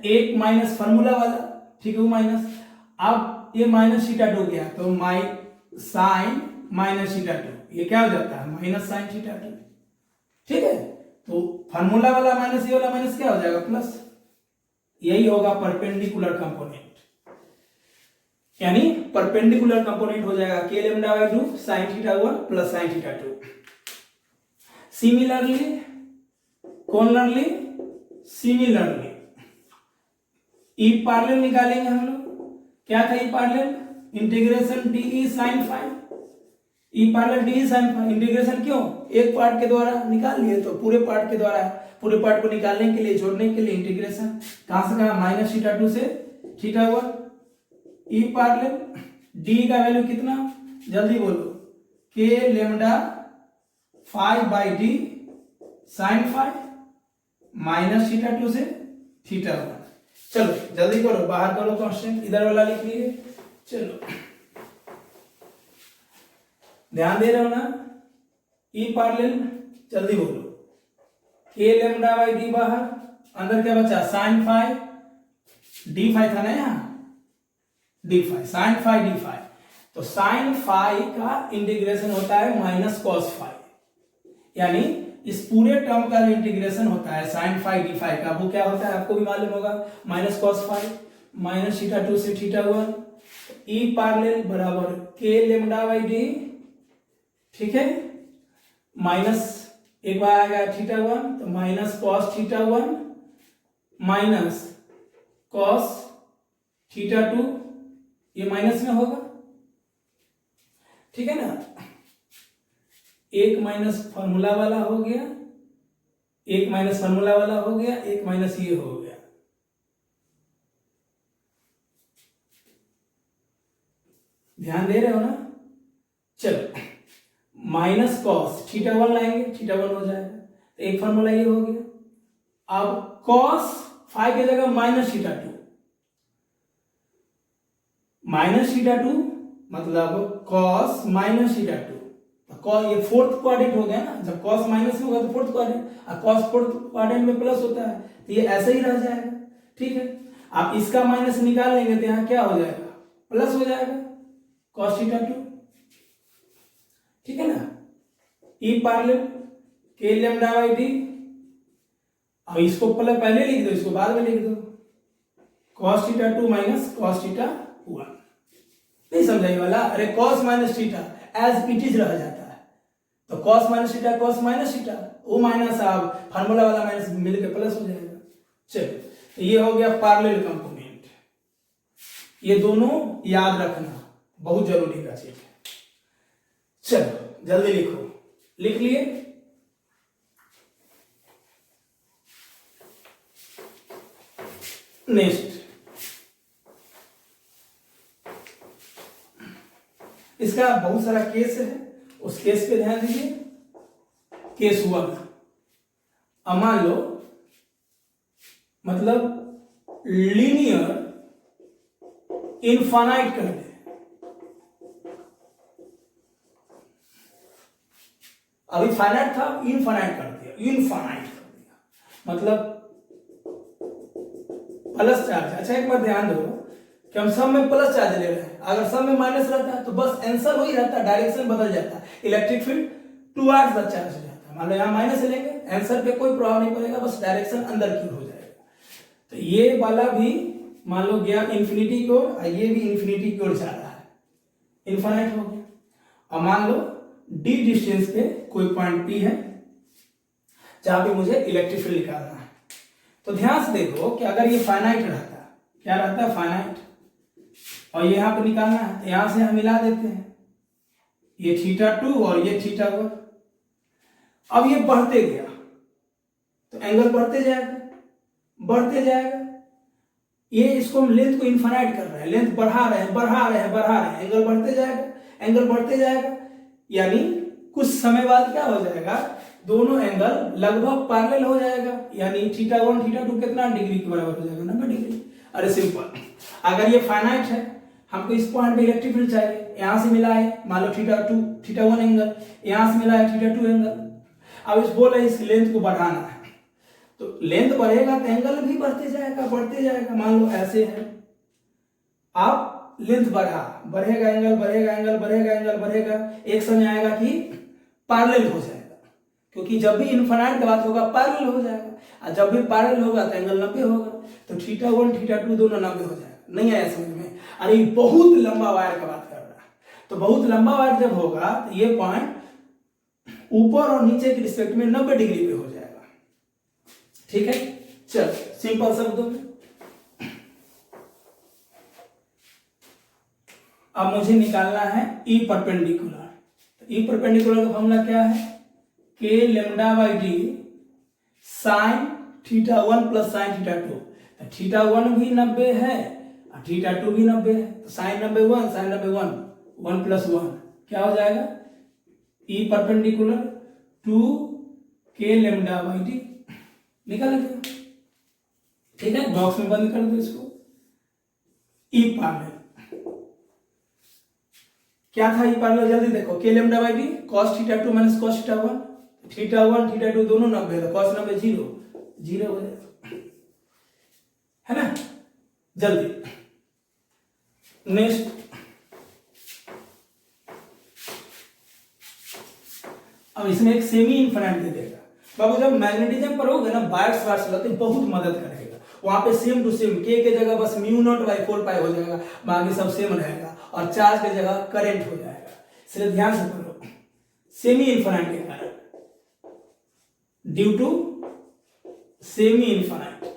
एक माइनस फॉर्मूला वाला, ठीक है, वो माइनस, अब ये माइनस थीटा टू गया तो साइन माइनस थीटा टू, ये क्या हो जाता है, माइनस साइन थीटा टू। ठीक है, तो फॉर्मूला वाला माइनस, ये वाला माइनस क्या हो जाएगा, प्लस। यही होगा परपेंडिकुलर कंपोनेंट, यानी परपेंडिकुलर कंपोनेंट हो जाएगा K lambda by two sine theta one plus sine theta two. Similarly, कॉर्नरली, सिमिलरली, E पैरेलल निकालेंगे हम लोग, क्या था E parallel, integration DE sine five, E parallel D sine phi. Integration क्यों? एक पार्ट के द्वारा निकाल लिए तो पूरे पार्ट के द्वारा, पूरे पार्ट को निकालने के लिए, जोड़ने के लिए इंटीग्रेशन। कहां से कहां? माइनस थीटा 2 से थीटा 1। ई पैरेलल डी का वैल्यू कितना? जल्दी बोलो। K lambda phi by d sine phi minus theta 2 से थीटा 1। चलो जल्दी करो, बाहर करो कांस्टेंट, इधर वाला लिख लिए। चलो ध्यान दे रहे हो ना? ई पैरेलल जल्दी बोलो। के लेमडा बाई डी बाहर, अंदर क्या बचा? साइन फाई डी फाई था ना यहाँ, d phi, sine phi d phi. तो साइन फाई का इंटीग्रेशन होता है माइनस कॉस फाई, यानी इस पूरे टर्म का जो इंटीग्रेशन होता है साइन फाई डी फाई का, वो क्या होता है आपको भी मालूम होगा, minus cos phi minus theta 2 से थीटा 1। ई पैरेलल बराबर के लेमडा बाई डी, ठीक है, माइनस एक बार आएगा थीटा 1 तो minus cos theta 1 minus cos theta 2, ये माइनस में होगा, ठीक है ना। एक माइनस फॉर्मूला वाला हो गया, एक माइनस फॉर्मूला वाला हो गया, एक माइनस ये हो गया। ध्यान दे रहे हो ना? चलो माइनस कॉस थीटा 1 लाएंगे, थीटा 1 हो जाएगा, तो एक फॉर्मूला ये हो गया। अब कॉस फाई की जगह माइनस थीटा 2, माइनस थीटा 2 मतलब कॉस माइनस थीटा 2, तो कॉस ये फोर्थ क्वाड्रेंट हो गया ना, जब कॉस माइनस में होगा तो फोर्थ क्वाड्रेंट, और कॉस फोर्थ क्वाड्रेंट में प्लस होता है, तो ये ऐसे ही रह जाएगा, ठीक है। आप इसका माइनस निकाल लेंगे तो यहाँ क्या हो जाएगा? प्लस हो जाएगा कॉस थीटा 2, ठीक है ना। E parallel k lambda by D, अब इसको पहले लिख दो, इसको बाद में लिख दो, cos theta 2 minus cos theta 1। नहीं समझा ये वाला? अरे cos minus theta as it is रह जाता है, तो cos minus theta cos minus theta, वो माइनस आप फार्मूला वाला माइनस मिलकर प्लस हो जाएगा। चलो तो ये हो गया पैरेलल कंपोनेंट, ये दोनों याद रखना बहुत जरूरी का चीज है। चलो जल्दी लिखो, लिख लिए? नेक्स्ट इसका बहुत सारा केस है, उस केस पे ध्यान दीजिए। केस 1, अब मान लो मतलब लीनियर इनफाइनाइट कर दे, अभी फाइनाइट था, इनफाइनाइट कर दिया, इनफाइनाइट कर दिया मतलब प्लस चार्ज। अच्छा एक बार ध्यान दो कि हम सब में प्लस चार्ज ले रहे हैं, अगर सब में माइनस रहता है तो बस आंसर वही रहता है, डायरेक्शन बदल जाता है, electric field towards the charge हो जाता है। मान लो यहाँ माइनस लेंगे, आंसर पे कोई प्रभाव नहीं पड़ेगा, बस डायरेक्शन अंदर की हो जाएगा। तो ये वाला भी मान लो गया इंफिनिटी की ओर, ये भी इंफिनिटी की ओर जा रहा है, इनफाइनाइट हो गया। अब मान लो डी डिस्टेंस पे कोई पॉइंट पी है जहां पे मुझे इलेक्ट्रिक फील्ड निकालना है, तो ध्यान से देखो कि अगर ये फाइनाइट रहता, क्या रहता है? फाइनाइट, और ये यहां पे निकालना है, तो यहां से हम मिला देते हैं, ये थीटा 2 और ये थीटा 1। अब ये बढ़ते गया तो एंगल बढ़ते जाएगा, बढ़ते जाएगा, ये इसको हम लेंथ को इनफाइनाइट कर रहे हैं, लेंथ बढ़ा रहे हैं, बढ़ा रहे हैं, बढ़ा रहे हैं, एंगल बढ़ते जाएगा, एंगल बढ़ते जाएगा, यानी कुछ समय बाद क्या हो जाएगा? दोनों एंगल लगभग पैरेलल हो जाएगा, यानी थीटा 1 थीटा 2 कितना डिग्री के बराबर हो जाएगा? 90 डिग्री। अरे सिंपल, अगर ये फाइनाइट है, हमको इस पॉइंट पे इलेक्ट्रिक फील्ड चाहिए, यहां से मिला है मान लो थीटा 2 थीटा 1 एंगल, यहां से मिला है थीटा 2 एंगल। अब इस बोल रहे इस लेंथ को बढ़ाना है, तो लेंथ बढ़ेगा तो एंगल भी बढ़ते जाएगा, बढ़ते जाएगा। मान लो ऐसे है, आप लेंथ बढ़ा, बढ़ेगा एंगल, बढ़ेगा एंगल, बढ़ेगा एंगल, बढ़ेगा, एक समय आएगा कि पैरेलल हो जाएगा, क्योंकि जब भी इनफाइनाइट का बात होगा पैरेलल हो जाएगा, और जब भी पैरेलल होगा तो एंगल 90 होगा, तो थीटा 1 थीटा 2 दोनों 90 हो जाएगा। नहीं आया समझ में? अरे बहुत लंबा वायर का बात कर रहा है, तो बहुत लंबा वायर जब होगा तो ये पॉइंट ऊपर और नीचे के रिस्पेक्ट में 90 डिग्री पे हो जाएगा, ठीक है। चल सिंपल शब्दों में अब मुझे निकालना है ई परपेंडिकुलर, ई परपेंडिकुलर का फॉर्मूला क्या है, के lambda by d sine theta 1 plus sine theta 2। तो थीटा 1 भी 90 है और थीटा 2 भी 90 है, तो साइन 90 1 साइन 90 1 1 प्लस 1 क्या हो जाएगा, E perpendicular 2 k lambda by D निकालेंगे। ठीक है, बॉक्स में बंद कर दो इसको। ई पैरेलल क्या था, ई पैरेलल जल्दी देखो, के lambda by D cos theta 2 minus cos theta 1, theta 1 थीटा 2 दोनों 90 है, कॉस 90 0 0 हो जाएगा, है ना। जल्दी नेक्स्ट, अब इसमें एक सेमी इनफिनिट दे देगा। बाबू जब मैग्नेटिज्म पर होगा ना, बायर्स वायर्स लगते बहुत मदद करेगा, वहां पे सेम टू सेम के जगह बस म्यू नॉट बाई 4 पाई हो जाएगा, बाकी सब सेम रहेगा और चार्ज की जगह करंट हो जाएगा। इसलिए ध्यान से पढ़ो, सेमी इनफिनिट के कारण, ड्यू टू सेमी इनफिनिट।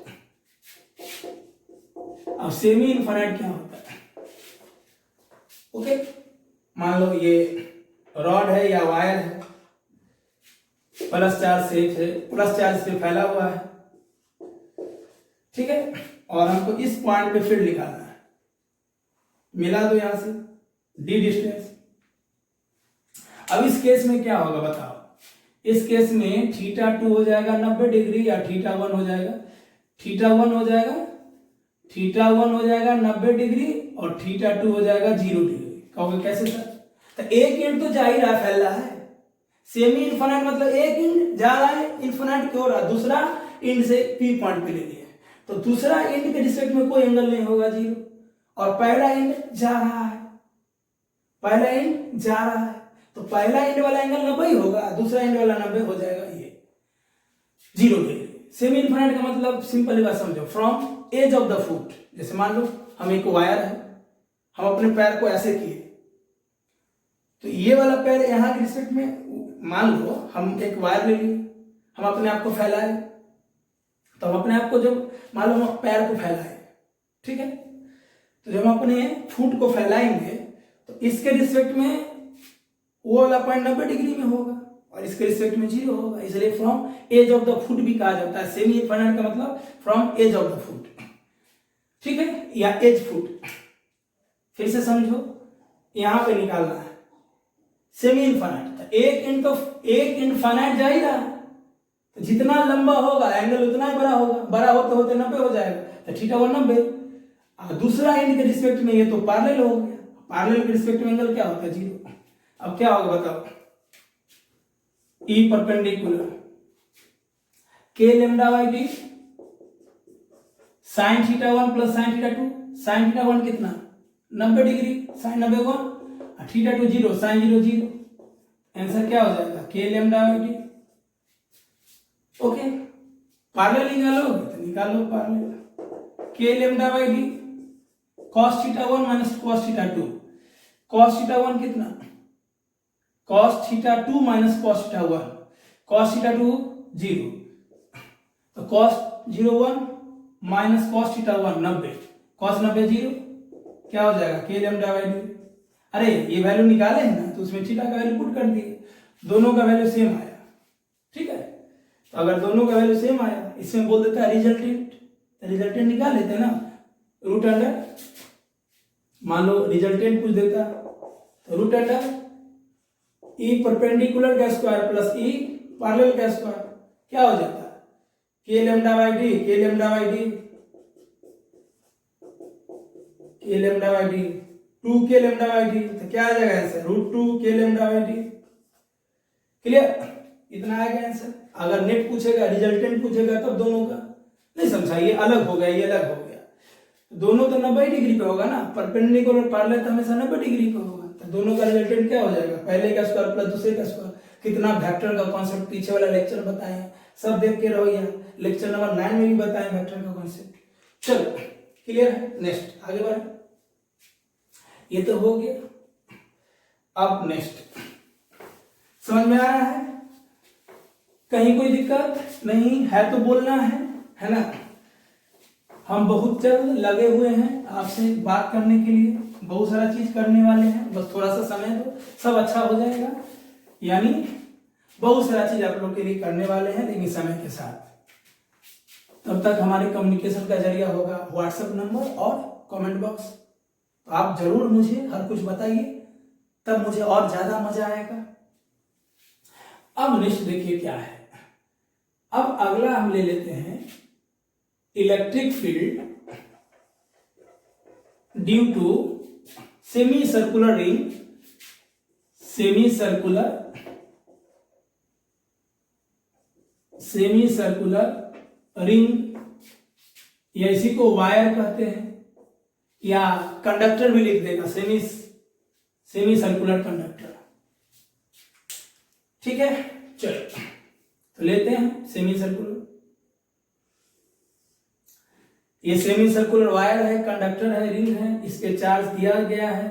अब सेमी इनफिनिट क्या होता है, ओके, मान लो ये रॉड है या वायर है, प्लस चार्ज से फैला हुआ है, ठीक है, और हमको इस पॉइंट पे फील्ड निकालना है, मिला दो यहां से डी डिस्टेंस। अब इस केस में क्या होगा बताओ, इस केस में थीटा 2 हो जाएगा 90 डिग्री या थीटा 1 हो जाएगा, थीटा 1 हो जाएगा, थीटा 1 हो जाएगा 90 डिग्री और थीटा 2 हो जाएगा 0 डिग्री। कहोगे कैसे सर, तो एक एंड तो जा ही रहा, फैल रहा है, सेमी इनफिनिट मतलब एक एंड जा रहा है, इनफिनिट क्यों रहा, दूसरा एंड से पी पॉइंट पे ले लिया, तो दूसरा एंड के रिस्पेक्ट में कोई एंगल नहीं होगा 0, और पहला एंड जा रहा है, पहला एंड जा रहा है, तो पहला एंड वाला एंगल 90 होगा, दूसरा एंड वाला 90 हो जाएगा, ये 0 डिग्री। सेमी इनफिनिट का मतलब सिंपल बात समझो, from edge of the foot, जैसे मान लो हम एक वायर है, हम अपने पैर को ऐसे किए, तो ये वाला पैर यहाँ के रिस्पेक्ट में, मान लो हम एक वायर ले लिए, हम अपने आप को फैलाए, तो हम अपने आप को जब मान लो हम पैर को फैलाए, ठीक है, तो जब हम अपने फुट को फैलाएंगे तो इसके रिस्पेक्ट में वो वाला पॉइंट 90 डिग्री में होगा और इसके रिस्पेक्ट में 0 होगा, इसलिए from edge of the foot भी कहा जाता है। सेमी इनफिनिट का मतलब from edge of the foot, ठीक है, या एज फुट। फिर से समझो, यहां पे निकालना है सेमी इनफिनिट, एक इनफिनिट जा ही रहा है, तो जितना लंबा होगा एंगल उतना ही बड़ा होगा, बड़ा होते होते 90 हो जाएगा, तो थीटा 1 90, और दूसरा एंड के रिस्पेक्ट में ये तो पैरेलल हो गया, पैरेलल के रिस्पेक्ट में एंगल क्या होता है 0। अब क्या होगा बताओ, E perpendicular k lambda by d sine theta 1 plus sine theta 2, sine theta 1 कितना 90 डिग्री, साइन 90 1, थीटा 2 0, साइन 0 0, आंसर क्या हो जाएगा k lambda by d. Okay, parallel निकालोगे तो निकालो parallel, k lambda by d cos theta 1 minus cos theta 2, cos theta 1 कितना, cos theta 2 minus cos theta 1, cos theta 2 0, तो cos 0 1 minus cos theta 1 90, cos 90 0, क्या हो जाएगा के लेमडा बाई डी। अरे ये वैल्यू निकाले हैं ना, तो उसमें थीटा का वैल्यू पुट कर दिए, दोनों का वैल्यू सेम आया, ठीक है, तो अगर दोनों का वैल्यू सेम आया, इसमें बोल देता है रिजल्टेंट, तो रिजल्टेंट निकाल लेते हैं ना, रूट अंडर, मान लो रिजल्टेंट पूछ देता तो रूट अंडर ई परपेंडिकुलर का स्क्वायर प्लस ई पैरेलल का स्क्वायर, क्या हो जाता है के लेमडा बाई डी, के लेमडा बाई डी, के lambda by D 2 k lambda by D, तो क्या आ जाएगा answer root 2 k lambda by D. Clear, इतना आएगा आंसर। अगर नेट पूछेगा, रिजल्टेंट पूछेगा, तब दोनों का नहीं समझा, ये अलग हो गया, ये अलग हो गया, दोनों तो 90 डिग्री पे होगा ना, परपेंडिकुलर पैरेलल तो हमेशा 90 डिग्री पे होगा, तो दोनों का रिजल्टेंट क्या हो जाएगा पहले का स्क्वायर प्लस दूसरे का स्क्वायर। कितना वेक्टर का कॉन्सेप्ट पीछे वाला लेक्चर बताए हैं, सब देख के रहो, यार लेक्चर नंबर 9 में भी बताए वेक्टर का कॉन्सेप्ट। चलो क्लियर है, नेक्स्ट आगे बढ़े, ये तो हो गया। अब नेक्स्ट समझ में आ रहा है, कहीं कोई दिक्कत नहीं है तो बोलना है ना। हम बहुत जल्द लगे हुए हैं आपसे बात करने के लिए, बहुत सारा चीज करने वाले हैं, बस थोड़ा सा समय दो, सब अच्छा हो जाएगा। यानी बहुत सारा चीज आप लोग के लिए करने वाले हैं, लेकिन समय के साथ। तब तक हमारे कम्युनिकेशन का जरिया होगा व्हाट्सएप नंबर और कमेंट बॉक्स। तो आप जरूर मुझे हर कुछ बताइए, तब मुझे और ज्यादा मजा आएगा। अब नेक्स्ट देखिए क्या है। अब अगला हम ले लेते हैं electric field due to semi circular ring, semi circular ring, या इसी को वायर कहते हैं, या कंडक्टर भी लिख देगा, सेमी सर्कुलर कंडक्टर। ठीक है, चलो तो लेते हैं सेमी सर्कुलर। ये सेमी सर्कुलर वायर है, कंडक्टर है, रिंग है, इस पे चार्ज दिया गया है,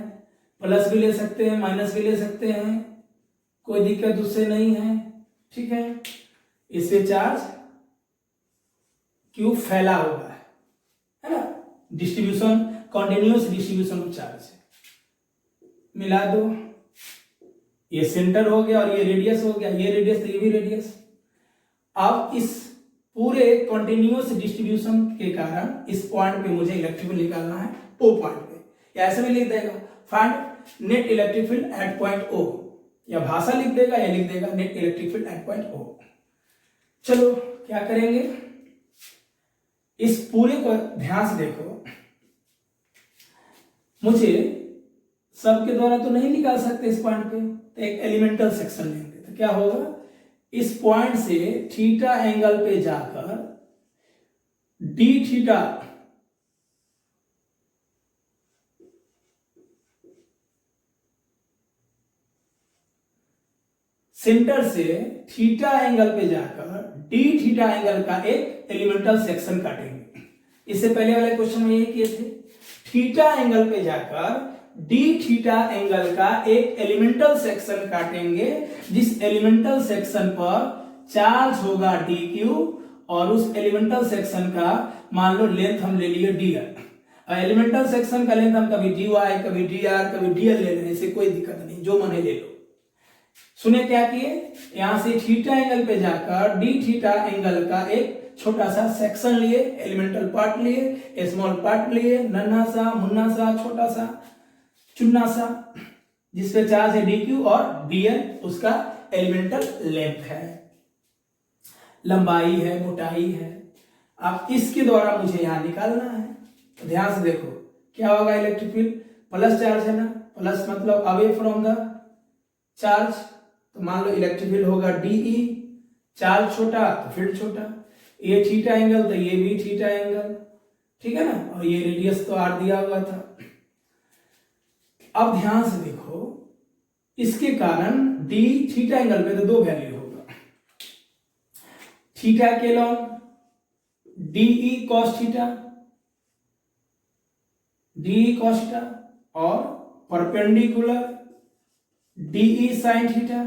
प्लस भी ले सकते हैं, माइनस भी ले सकते हैं, कोई दिक्कत उससे नहीं है। ठीक है, इस पे चार्ज क्यों फैला हुआ है ना, distribution, continuous distribution of charge. मिला दो, ये सेंटर हो गया और ये रेडियस हो गया, ये रेडियस तो ये भी रेडियस। अब इस पूरे कॉन्टिन्यूअस डिस्ट्रीब्यूशन के कारण इस पॉइंट पे मुझे इलेक्ट्रिक फील्ड निकालना है, ओ पॉइंट पे, या ऐसे भी लिख देगा find net electric field at point O, या भाषा लिख देगा या लिख देगा net electric field at point O. चलो क्या करेंगे, इस पूरे को ध्यान से देखो, मुझे सबके द्वारा तो नहीं निकाल सकते इस पॉइंट पे, तो एक एलिमेंटल सेक्शन लेंगे। तो क्या होगा, इस पॉइंट से थीटा एंगल पे जाकर डी थीटा सेंटर से थीटा एंगल पे जाकर डी थीटा एंगल का एक एलिमेंटल सेक्शन काटेंगे। इससे पहले वाले क्वेश्चन में ये किए थे, थीटा एंगल पे जाकर डी थीटा एंगल का एक एलिमेंटल सेक्शन काटेंगे, जिस एलिमेंटल सेक्शन पर चार्ज होगा डी क्यू, और उस एलिमेंटल सेक्शन का मान लो लेंथ हम ले लिए डी आर, और एलिमेंटल सेक्शन का लेंथ हम कभी डी वाई, कभी डी आर, कभी डी एल ले लें, इससे कोई दिक्कत नहीं, जो मने ले लो। सुने क्या किए, यहां से थीटा एंगल पे जाकर डी थीटा एंगल का एक छोटा सा सेक्शन लिए, एलिमेंटल पार्ट लिए, स्मॉल पार्ट लिए, नन्हा सा, मुन्ना सा, छोटा सा, चुन्ना सा, जिसपे चार्ज है डी क्यू और डी एल उसका एलिमेंटल लेंथ है, लंबाई है, मोटाई है। अब इसके द्वारा मुझे यहां निकालना है। तो ध्यान से देखो क्या होगा, इलेक्ट्रिक फील्ड प्लस चार्ज है ना, प्लस मतलब अवे फ्रॉम द चार्ज, तो मान लो इलेक्ट्रिक फील्ड होगा डीई, चार्ज छोटा तो फील्ड छोटा, ये थीटा एंगल तो ये भी थीटा एंगल, ठीक है ना, और ये रेडियस तो आर दिया हुआ था। अब ध्यान से देखो, इसके कारण डी थीटा एंगल पे तो दो वैल्यू होगा, थीटा के long d E cos theta, d E cos theta, और perpendicular d E sine theta.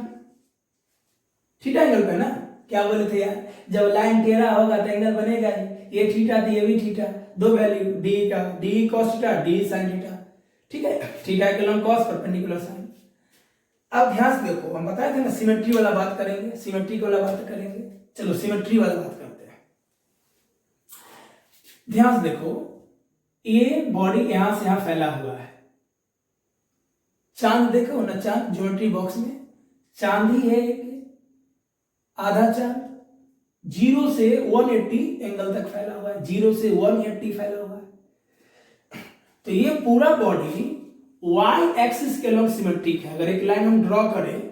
Theta angle पे ना, क्या बोले थे यार, जब लाइन टेढ़ा होगा तो एंगल बनेगा ही, ये थीटा तो ये भी थीटा, दो वैल्यू डी का, D cos theta, D sine theta, ठीक है, थीटा के लॉन्ग कॉस, परपेंडिकुलर साइन। अब ध्यान से देखो, हम बताए थे ना सिमेट्री वाला बात करेंगे, सिमेट्री वाला बात करेंगे, चलो सिमेट्री वाला बात करते हैं। ध्यान से देखो, ये बॉडी यहां से यहां फैला हुआ है, चांद देखो ना, चांद ज्योमेट्री बॉक्स में चांद ही है, आधा चांद 0 से 180 एंगल तक फैला हुआ है, 0 से 180 फैला हुआ है। तो ये पूरा बॉडी y एक्सिस के लॉन्ग सिमेट्रिक है। अगर एक लाइन हम ड्रॉ करें,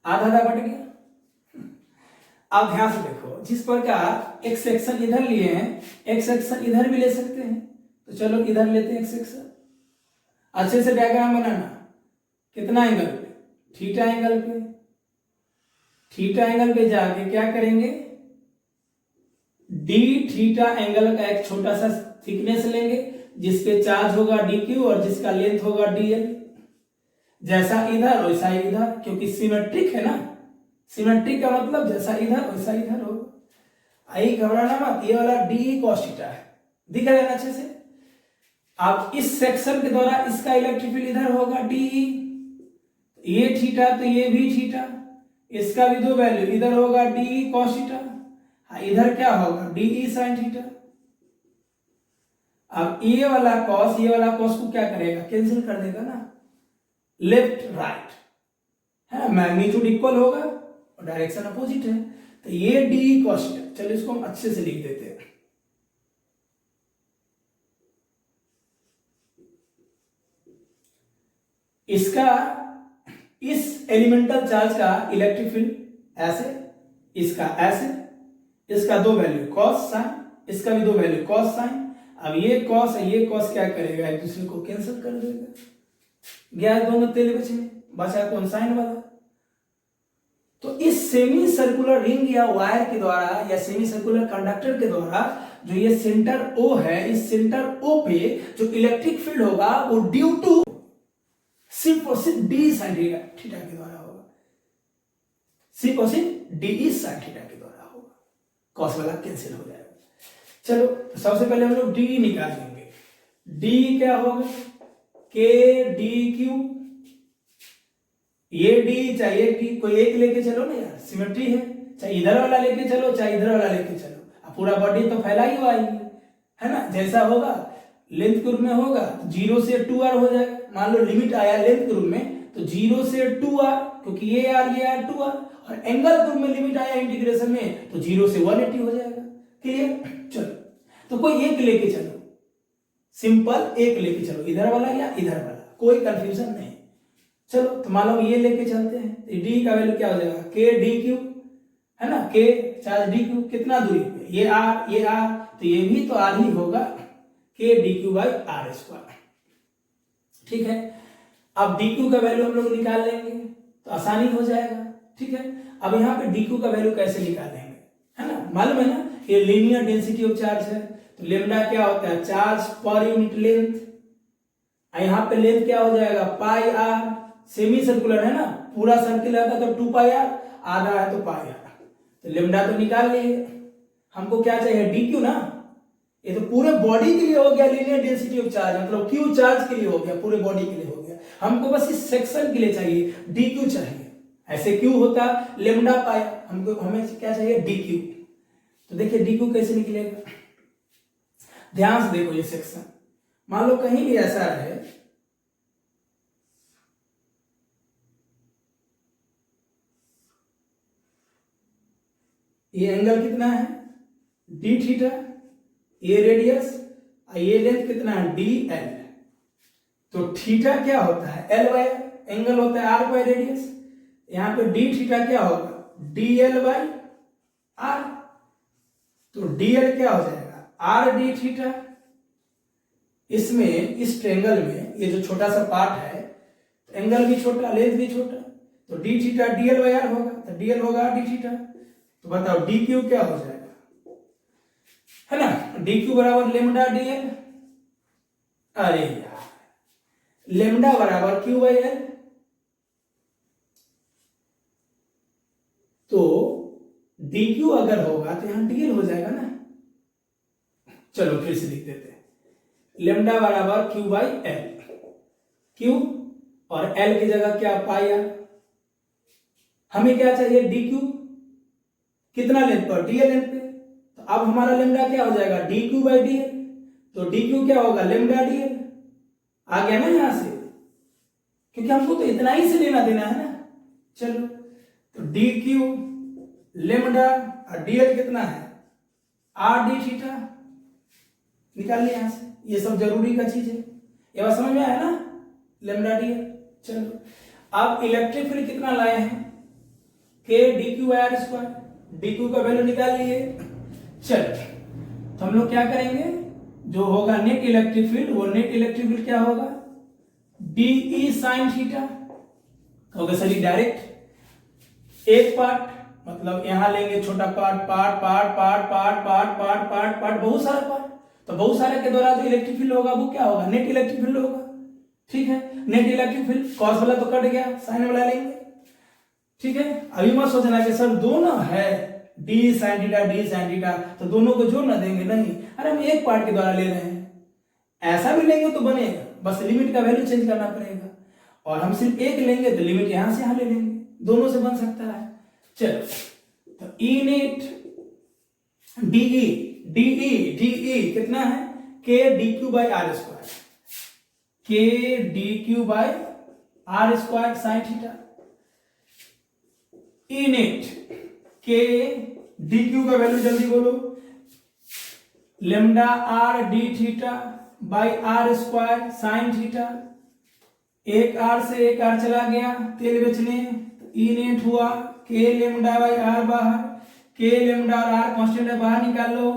आधा आधा बट गया। अब ध्यान से देखो, जिस प्रकार एक सेक्शन इधर लिए हैं, एक सेक्शन इधर भी ले सकते हैं, तो चलो इधर लेते हैं एक सेक्शन। अच्छे से डायग्राम बनाना, कितना एंगल पे, थीटा एंगल पे, थीटा एंगल पे जाके क्या करेंगे, डी थीटा एंगल का एक छोटा सा थिकनेस लेंगे, जिसपे चार्ज होगा डी क्यू और जिसका लेंथ होगा डी एल। जैसा इधर वैसा ही इधर, क्योंकि सिमेट्रिक है ना, सिमेट्रिक का मतलब जैसा इधर वैसा इधर होगा। आई घबराना मत, ये वाला डी कॉस थीटा है, दिख रहा है ना अच्छे से। अब इस सेक्शन के द्वारा इसका इलेक्ट्रिक फील्ड इधर होगा डीई, ये थीटा तो ये भी थीटा, इसका भी दो वैल्यू, इधर होगा डीई कॉस थीटा, इधर क्या होगा डीई साइन थीटा। अब ये वाला कॉस को क्या करेगा, कैंसिल कर देगा ना, लेफ्ट राइट है, मैग्नीट्यूड इक्वल होगा और डायरेक्शन अपोजिट है, तो ये डी कॉस थीटा। चलो इसको हम अच्छे से लिख देते हैं। इसका इस एलिमेंटल चार्ज का इलेक्ट्रिक फील्ड ऐसे, इसका ऐसे, इसका दो वैल्यू कॉस साइन, इसका भी दो वैल्यू कॉस साइन। अब ये कॉस है, ये कॉस क्या करेगा, एक दूसरे को कैंसिल कर देगा, गया दोनों तेले बचे, बचा कौन साइन वाला। तो इस सेमी सर्कुलर रिंग या वायर के द्वारा या सेमी सर्कुलर कंडक्टर के द्वारा जो ये सेंटर ओ है, इस सेंटर ओ पे जो इलेक्ट्रिक फील्ड होगा वो ड्यू टू सिर्फ और सिर्फ डी साइन थीटा के द्वारा होगा, सिर्फ और सिर्फ डी साइन थीटा के द्वारा होगा, कॉस वाला कैंसिल हो जाएगा। चलो सबसे पहले हम लोग डी निकालेंगे। डी क्या होगा, के डी क्यू, ये डी चाहिए डी, कोई एक लेके चलो ना यार, सिमेट्री है, चाहे इधर वाला लेके चलो चाहे इधर वाला लेके चलो, अब पूरा बॉडी तो फैला ही हुआ है ना, जैसा होगा लेंथ ग्रुप में होगा 0 से 2r हो जाएगा। मान लो लिमिट आया लेंथ ग्रुप में तो 0 से 2r, क्योंकि ये r 2r, और एंगल ग्रुप में लिमिट आया इंटीग्रेशन में तो 0 से 180 हो जाएगा। क्लियर, चलो तो कोई एक लेके चलो, सिंपल एक लेके चलो, इधर वाला या इधर वाला, कोई कंफ्यूजन नहीं। चलो तो मान लो ये लेके चलते हैं, डी का वैल्यू क्या हो जाएगा, के डी क्यू है ना, के चार्ज डी क्यू कितना दूरी पे, ये आर, तो ये भी तो आर ही होगा, k D Q by are square. ठीक है, अब डी क्यू का वैल्यू हम लोग निकाल लेंगे तो आसानी हो जाएगा। ठीक है, अब यहाँ पे डी क्यू का वैल्यू कैसे निकालेंगे, है ना, मालूम है ना, ये लीनियर डेंसिटी ऑफ चार्ज है, तो लेमडा क्या होता है, चार्ज पर यूनिट लेंथ, यहाँ पे लेंथ क्या हो जाएगा पाई आर, सेमी सर्कुलर है ना, पूरा सर्किल आता है तो 2 पाई आर, आधा है तो पाई आर, तो लेमडा तो निकाल लिए। हमको क्या चाहिए डी क्यू ना, ये तो पूरे बॉडी के लिए हो गया लीनियर डेंसिटी ऑफ चार्ज, मतलब क्यू चार्ज के लिए हो गया, पूरे बॉडी के लिए हो गया, हमको बस इस सेक्शन के लिए चाहिए डी क्यू चाहिए। ऐसे क्यू होता लेमडा पाई, हमको हमें क्या चाहिए डी क्यू। तो देखिए डी क्यू कैसे निकलेगा, ध्यान से देखो ये सेक्शन, मान लो कहीं भी ऐसा रहे, ये एंगल कितना है डी थीटा, ये रेडियस, ये लेंथ कितना है डी एल, तो थीटा क्या होता है एल बाई एंगल होता है आर बाई रेडियस, यहाँ पे डी थीटा क्या होगा डी एल बाई आर, तो डी एल क्या हो जाएगा आर डी थीटा। इसमें इस ट्रेंगल में ये जो छोटा सा पार्ट है, एंगल भी छोटा लेंथ भी छोटा, तो d theta d l by r होगा, तो डी एल होगा डी थीटा। तो बताओ डी क्यू क्या हो जाएगा, है ना, डी क्यू बराबर लेमडा डी एल, अरे यार लेमडा बराबर क्यू बाई एल, तो डी क्यू अगर होगा तो यहां डी एल हो जाएगा ना। चलो फिर से लिख देते हैं, लेमडा बराबर क्यू बाई एल, क्यू और एल की जगह क्या पाई आर, हमें क्या चाहिए डी क्यू कितना लेंथ पर डीएल लेंथ पे, तो अब हमारा लेमडा क्या हो जाएगा D Q by D L, तो डी क्यू क्या होगा लेमडा डी एल, आ गया ना यहां से, क्योंकि हमको तो इतना ही से लेना देना है ना। चलो तो डी क्यू लेमडा और डी एल कितना है आर डी थीटा, निकाल लिया यहां से, ये सब जरूरी का चीज है, ये बात समझ में आया ना, लेमडा डी एल। चलो अब इलेक्ट्रिक फील्ड कितना लाए हैं k D Q by are square, d Q का वैल्यू निकाल लिए। चलो तो हम लोग क्या करेंगे, जो होगा नेट इलेक्ट्रिक फील्ड, वो नेट इलेक्ट्रिक फील्ड क्या होगा डीई साइन थीटा होगा, सही डायरेक्ट एक पार्ट, मतलब यहां लेंगे छोटा part part part part part part part part part बहुत सारा पार्ट, तो बहुत सारे के द्वारा जो इलेक्ट्रिक फील्ड होगा वो क्या होगा नेट इलेक्ट्रिक फील्ड होगा। ठीक है, नेट इलेक्ट्रिक फील्ड कॉस वाला तो कट गया, साइन वाला लेंगे। ठीक है, अभी मत सोचना कि सर दोनों है D sine theta D sine theta, तो दोनों को जोड़ ना देंगे, नहीं, अरे हम एक पार्ट के द्वारा ले रहे हैं, ऐसा भी लेंगे तो बनेगा, बस लिमिट का वैल्यू चेंज करना पड़ेगा। और हम सिर्फ एक लेंगे तो लिमिट यहां से यहां ले लेंगे, दोनों से बन सकता है। चलो, तो E net d E d E d E कितना है, K D Q by are square, के D Q by are square sine theta. E net K D Q का वैल्यू जल्दी बोलो, lambda R D theta by are square sine theta. एक R से एक are चला गया तेल बेचने, ई नेट हुआ के लेमडा बाई आर बाहर, के लेमडा और आर कांस्टेंट है बाहर निकाल लो,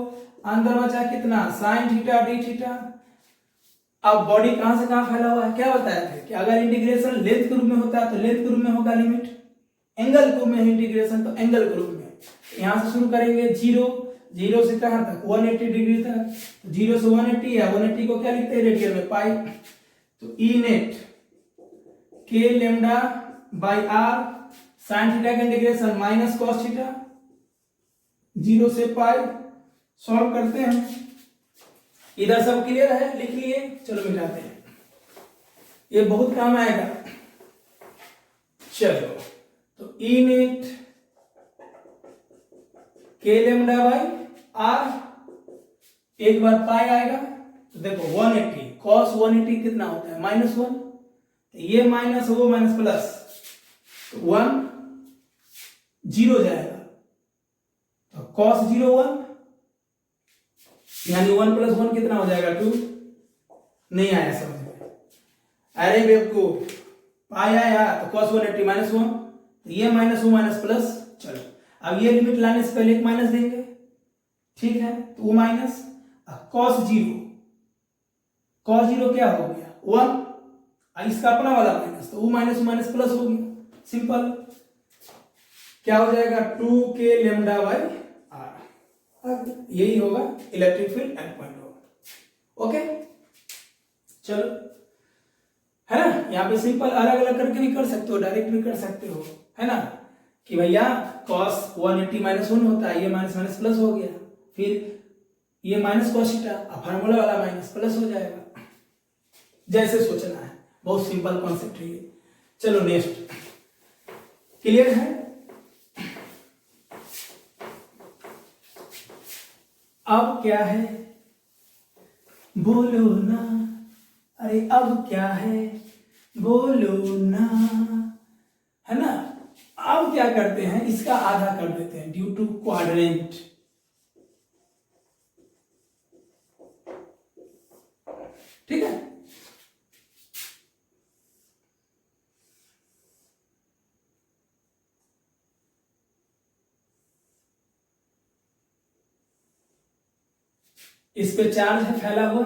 अंदर बचा कितना साइन थीटा डी थीटा। अब बॉडी कहां से कहां फैला हुआ है, क्या बताया था कि अगर इंटीग्रेशन लेंथ के रूप में होता है तो लेंथ के रूप में होगा लिमिट, एंगल के रूप में इंटीग्रेशन तो एंगल के रूप में। यहां से शुरू करेंगे जीरो से कहां तक 180 डिग्री तक, तो 0 से 180 है, 180 को क्या लिखते हैं रेडियन में पाई। तो E net k lambda by r sine theta का इंटीग्रेशन माइनस कॉस थीटा 0 से पाई। सॉल्व करते हैं, इधर सब क्लियर है, लिख लिए, चलो मिटाते हैं, ये बहुत काम आएगा। चलो, तो E net k lambda by are, एक बार पाई आएगा तो देखो 180 कॉस 180 कितना होता है -1, ये माइनस वो माइनस प्लस, तो 1 0 जाएगा, तो कॉस 0 1 यानी 1 + 1 कितना हो जाएगा 2। नहीं आया समझ में, अरे बेवकूफ, पाई आया तो cos 180 -1, तो ये माइनस वो माइनस प्लस। चलो, अब ये लिमिट लाने से पहले एक माइनस देंगे, ठीक है, तो वो माइनस cos 0 क्या हो गया 1, इसका अपना वाला माइनस, तो वो माइनस प्लस हो गया, सिंपल। क्या हो जाएगा 2k लेमडा बाई आर, यही होगा इलेक्ट्रिक फील्ड एंड पॉइंट होगा। ओके, चलो, है ना, यहाँ पे सिंपल अलग अलग करके भी कर सकते हो, डायरेक्ट भी कर सकते हो, है ना, कि भैया cos 180 -1 होता है, ये माइनस प्लस हो गया, फिर ये माइनस cos थीटा, फार्मूला वाला माइनस प्लस हो जाएगा, जैसे सोचना है, बहुत सिंपल कॉन्सेप्ट है ये। चलो नेक्स्ट, क्लियर है। अब क्या है बोलो ना, अरे अब क्या है बोलो ना, है ना। अब क्या करते हैं, इसका आधा कर देते हैं ड्यू टू क्वाड्रेंट, ठीक है। इस पे चार्ज है फैला हुआ,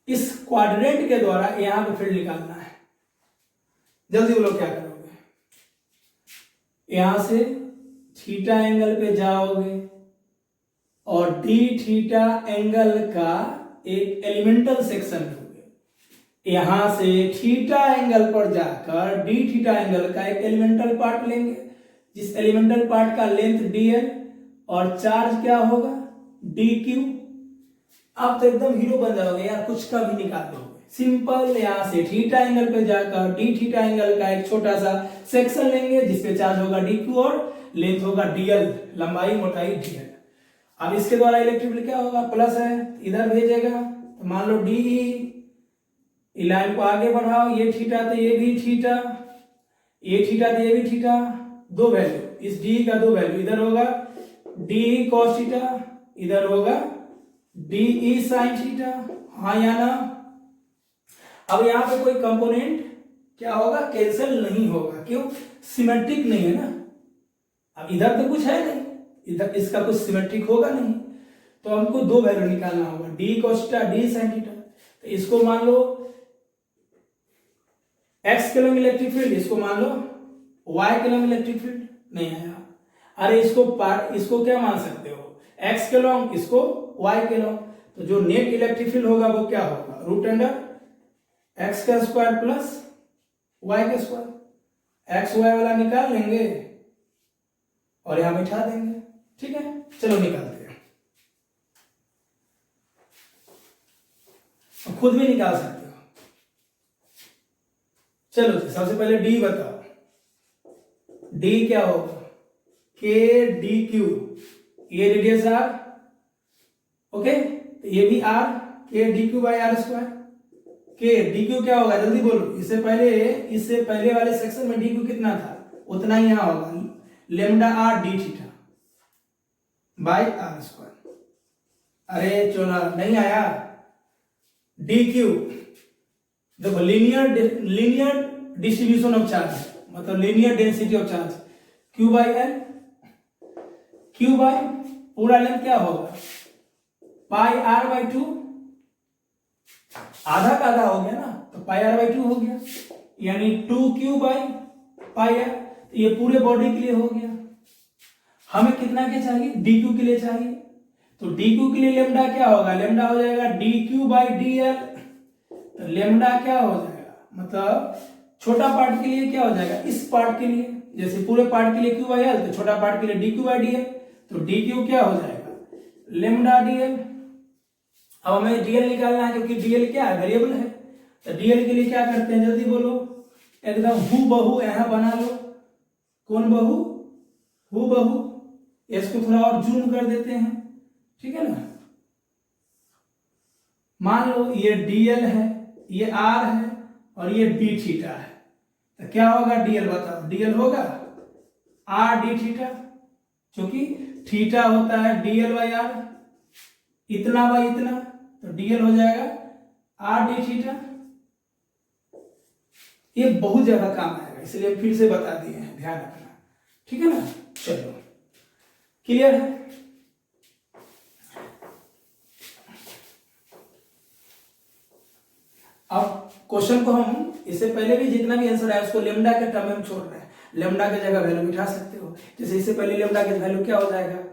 इस क्वाड्रेंट के द्वारा यहां पे फील्ड निकालना है। जल्दी बोलो क्या करोगे, यहां से थीटा एंगल पे जाओगे और डी थीटा एंगल का एक एलिमेंटल सेक्शन लोगे, यहां से थीटा एंगल पर जाकर डी थीटा एंगल का एक एलिमेंटल पार्ट लेंगे, जिस एलिमेंटल पार्ट का लेंथ dl और चार्ज क्या होगा dq। आप तो एकदम हीरो बन जाओगे यार, कुछ का भी निकाल दोगे सिंपल। यहां से थीटा एंगल पे जाकर डी थीटा एंगल का एक छोटा सा सेक्शन लेंगे, जिसपे चार्ज होगा dq और लेंथ होगा dl, लंबाई मोटाई dl। अब इसके द्वारा इलेक्ट्रिक फील्ड क्या होगा, प्लस है, इधर भेजेगा, तो मान लो डी, लाइन को आगे बढ़ाओ, ये थीटा तो ये भी थीटा, ये थीटा तो ये भी थीटा, दो वैल्यू, इस डी का दो वैल्यू, इधर होगा डी cos थीटा, इधर होगा डी ई साइन थीटा, हाँ या ना। अब यहां पे कोई कंपोनेंट क्या होगा, कैंसिल नहीं होगा, क्यों, सिमेट्रिक नहीं है ना। अब इधर तो कुछ है नहीं, इधर इसका कुछ सिमेट्रिक होगा नहीं, तो हमको दो वैल्यू निकालना होगा, D cos theta D sine theta. तो इसको मान लो x के लंब इलेक्ट्रिक फील्ड, इसको मान लो y के लंब इलेक्ट्रिक फील्ड, नहीं आया। अरे इसको क्या मान सकते हो, x के लंब, इसको y के लंब, तो जो नेट इलेक्ट्रिक फील्ड होगा वो क्या होगा, √x का स्क्वायर प्लस y का स्क्वायर, x y वाला निकाल लेंगे और यहां बैठा देंगे, ठीक है। चलो निकालते हैं, खुद भी निकाल सकते हो। चलो जी, सबसे पहले डी बताओ, डी क्या होगा, के डी क्यू, ये रेडियस आर, ओके, तो ये भी r, k D Q by are square. के डी क्यू क्या होगा जल्दी बोलो, इससे पहले वाले सेक्शन में डी क्यू कितना था उतना ही यहाँ होगा, lambda R D theta by are square. अरे चोना नहीं आया, डी क्यू देखो लीनियर डिस्ट्रीब्यूशन ऑफ चार्ज, मतलब linear density of charge, q by l, q by पूरा लेंथ क्या होगा पाई आर बाई 2, आधा का आधा हो गया ना, तो पाई आर बाई 2 हो गया, यानी 2 बाई पाई आर, तो ये पूरे बॉडी के लिए हो गया। हमें कितना के चाहिए, डी क्यू के लिए चाहिए, तो डी क्यू के लिए लेमडा क्या होगा, लेमडा हो जाएगा D Q by D L, तो लेमडा क्या हो जाएगा, मतलब छोटा पार्ट के लिए क्या हो जाएगा, इस पार्ट के लिए, जैसे पूरे पार्ट के लिए क्यू बाई एल, तो छोटा पार्ट के लिए D Q by D L, तो डी क्यू क्या हो जाएगा लेमडा डी एल। अब हमें डीएल निकालना है क्योंकि डीएल क्या है, वेरिएबल है, तो डीएल के लिए क्या करते हैं जल्दी बोलो, एकदम हु बहू यहां बना लो, कौन बहू, हु बहू, इसको थोड़ा और जूम कर देते हैं, ठीक है ना। मान लो ये डीएल है, ये आर है और ये डी थीटा है, तो क्या होगा डीएल बताओ, डीएल होगा आर डी थीटा, क्योंकि थीटा होता है डीएल बाई आर, इतना बाई इतना, तो डीएल हो जाएगा आर डी थीटा। ये बहुत ज्यादा काम आएगा इसलिए फिर से बता दिए हैं, ध्यान रखना, ठीक है ना। चलो क्लियर है। अब क्वेश्चन को हम इससे पहले भी जितना भी आंसर है उसको लेमडा के टर्म में छोड़ रहे हैं, लेमडा की जगह वैल्यू बिठा सकते हो, जैसे इससे पहले लेमडा की वैल्यू क्या हो जाएगा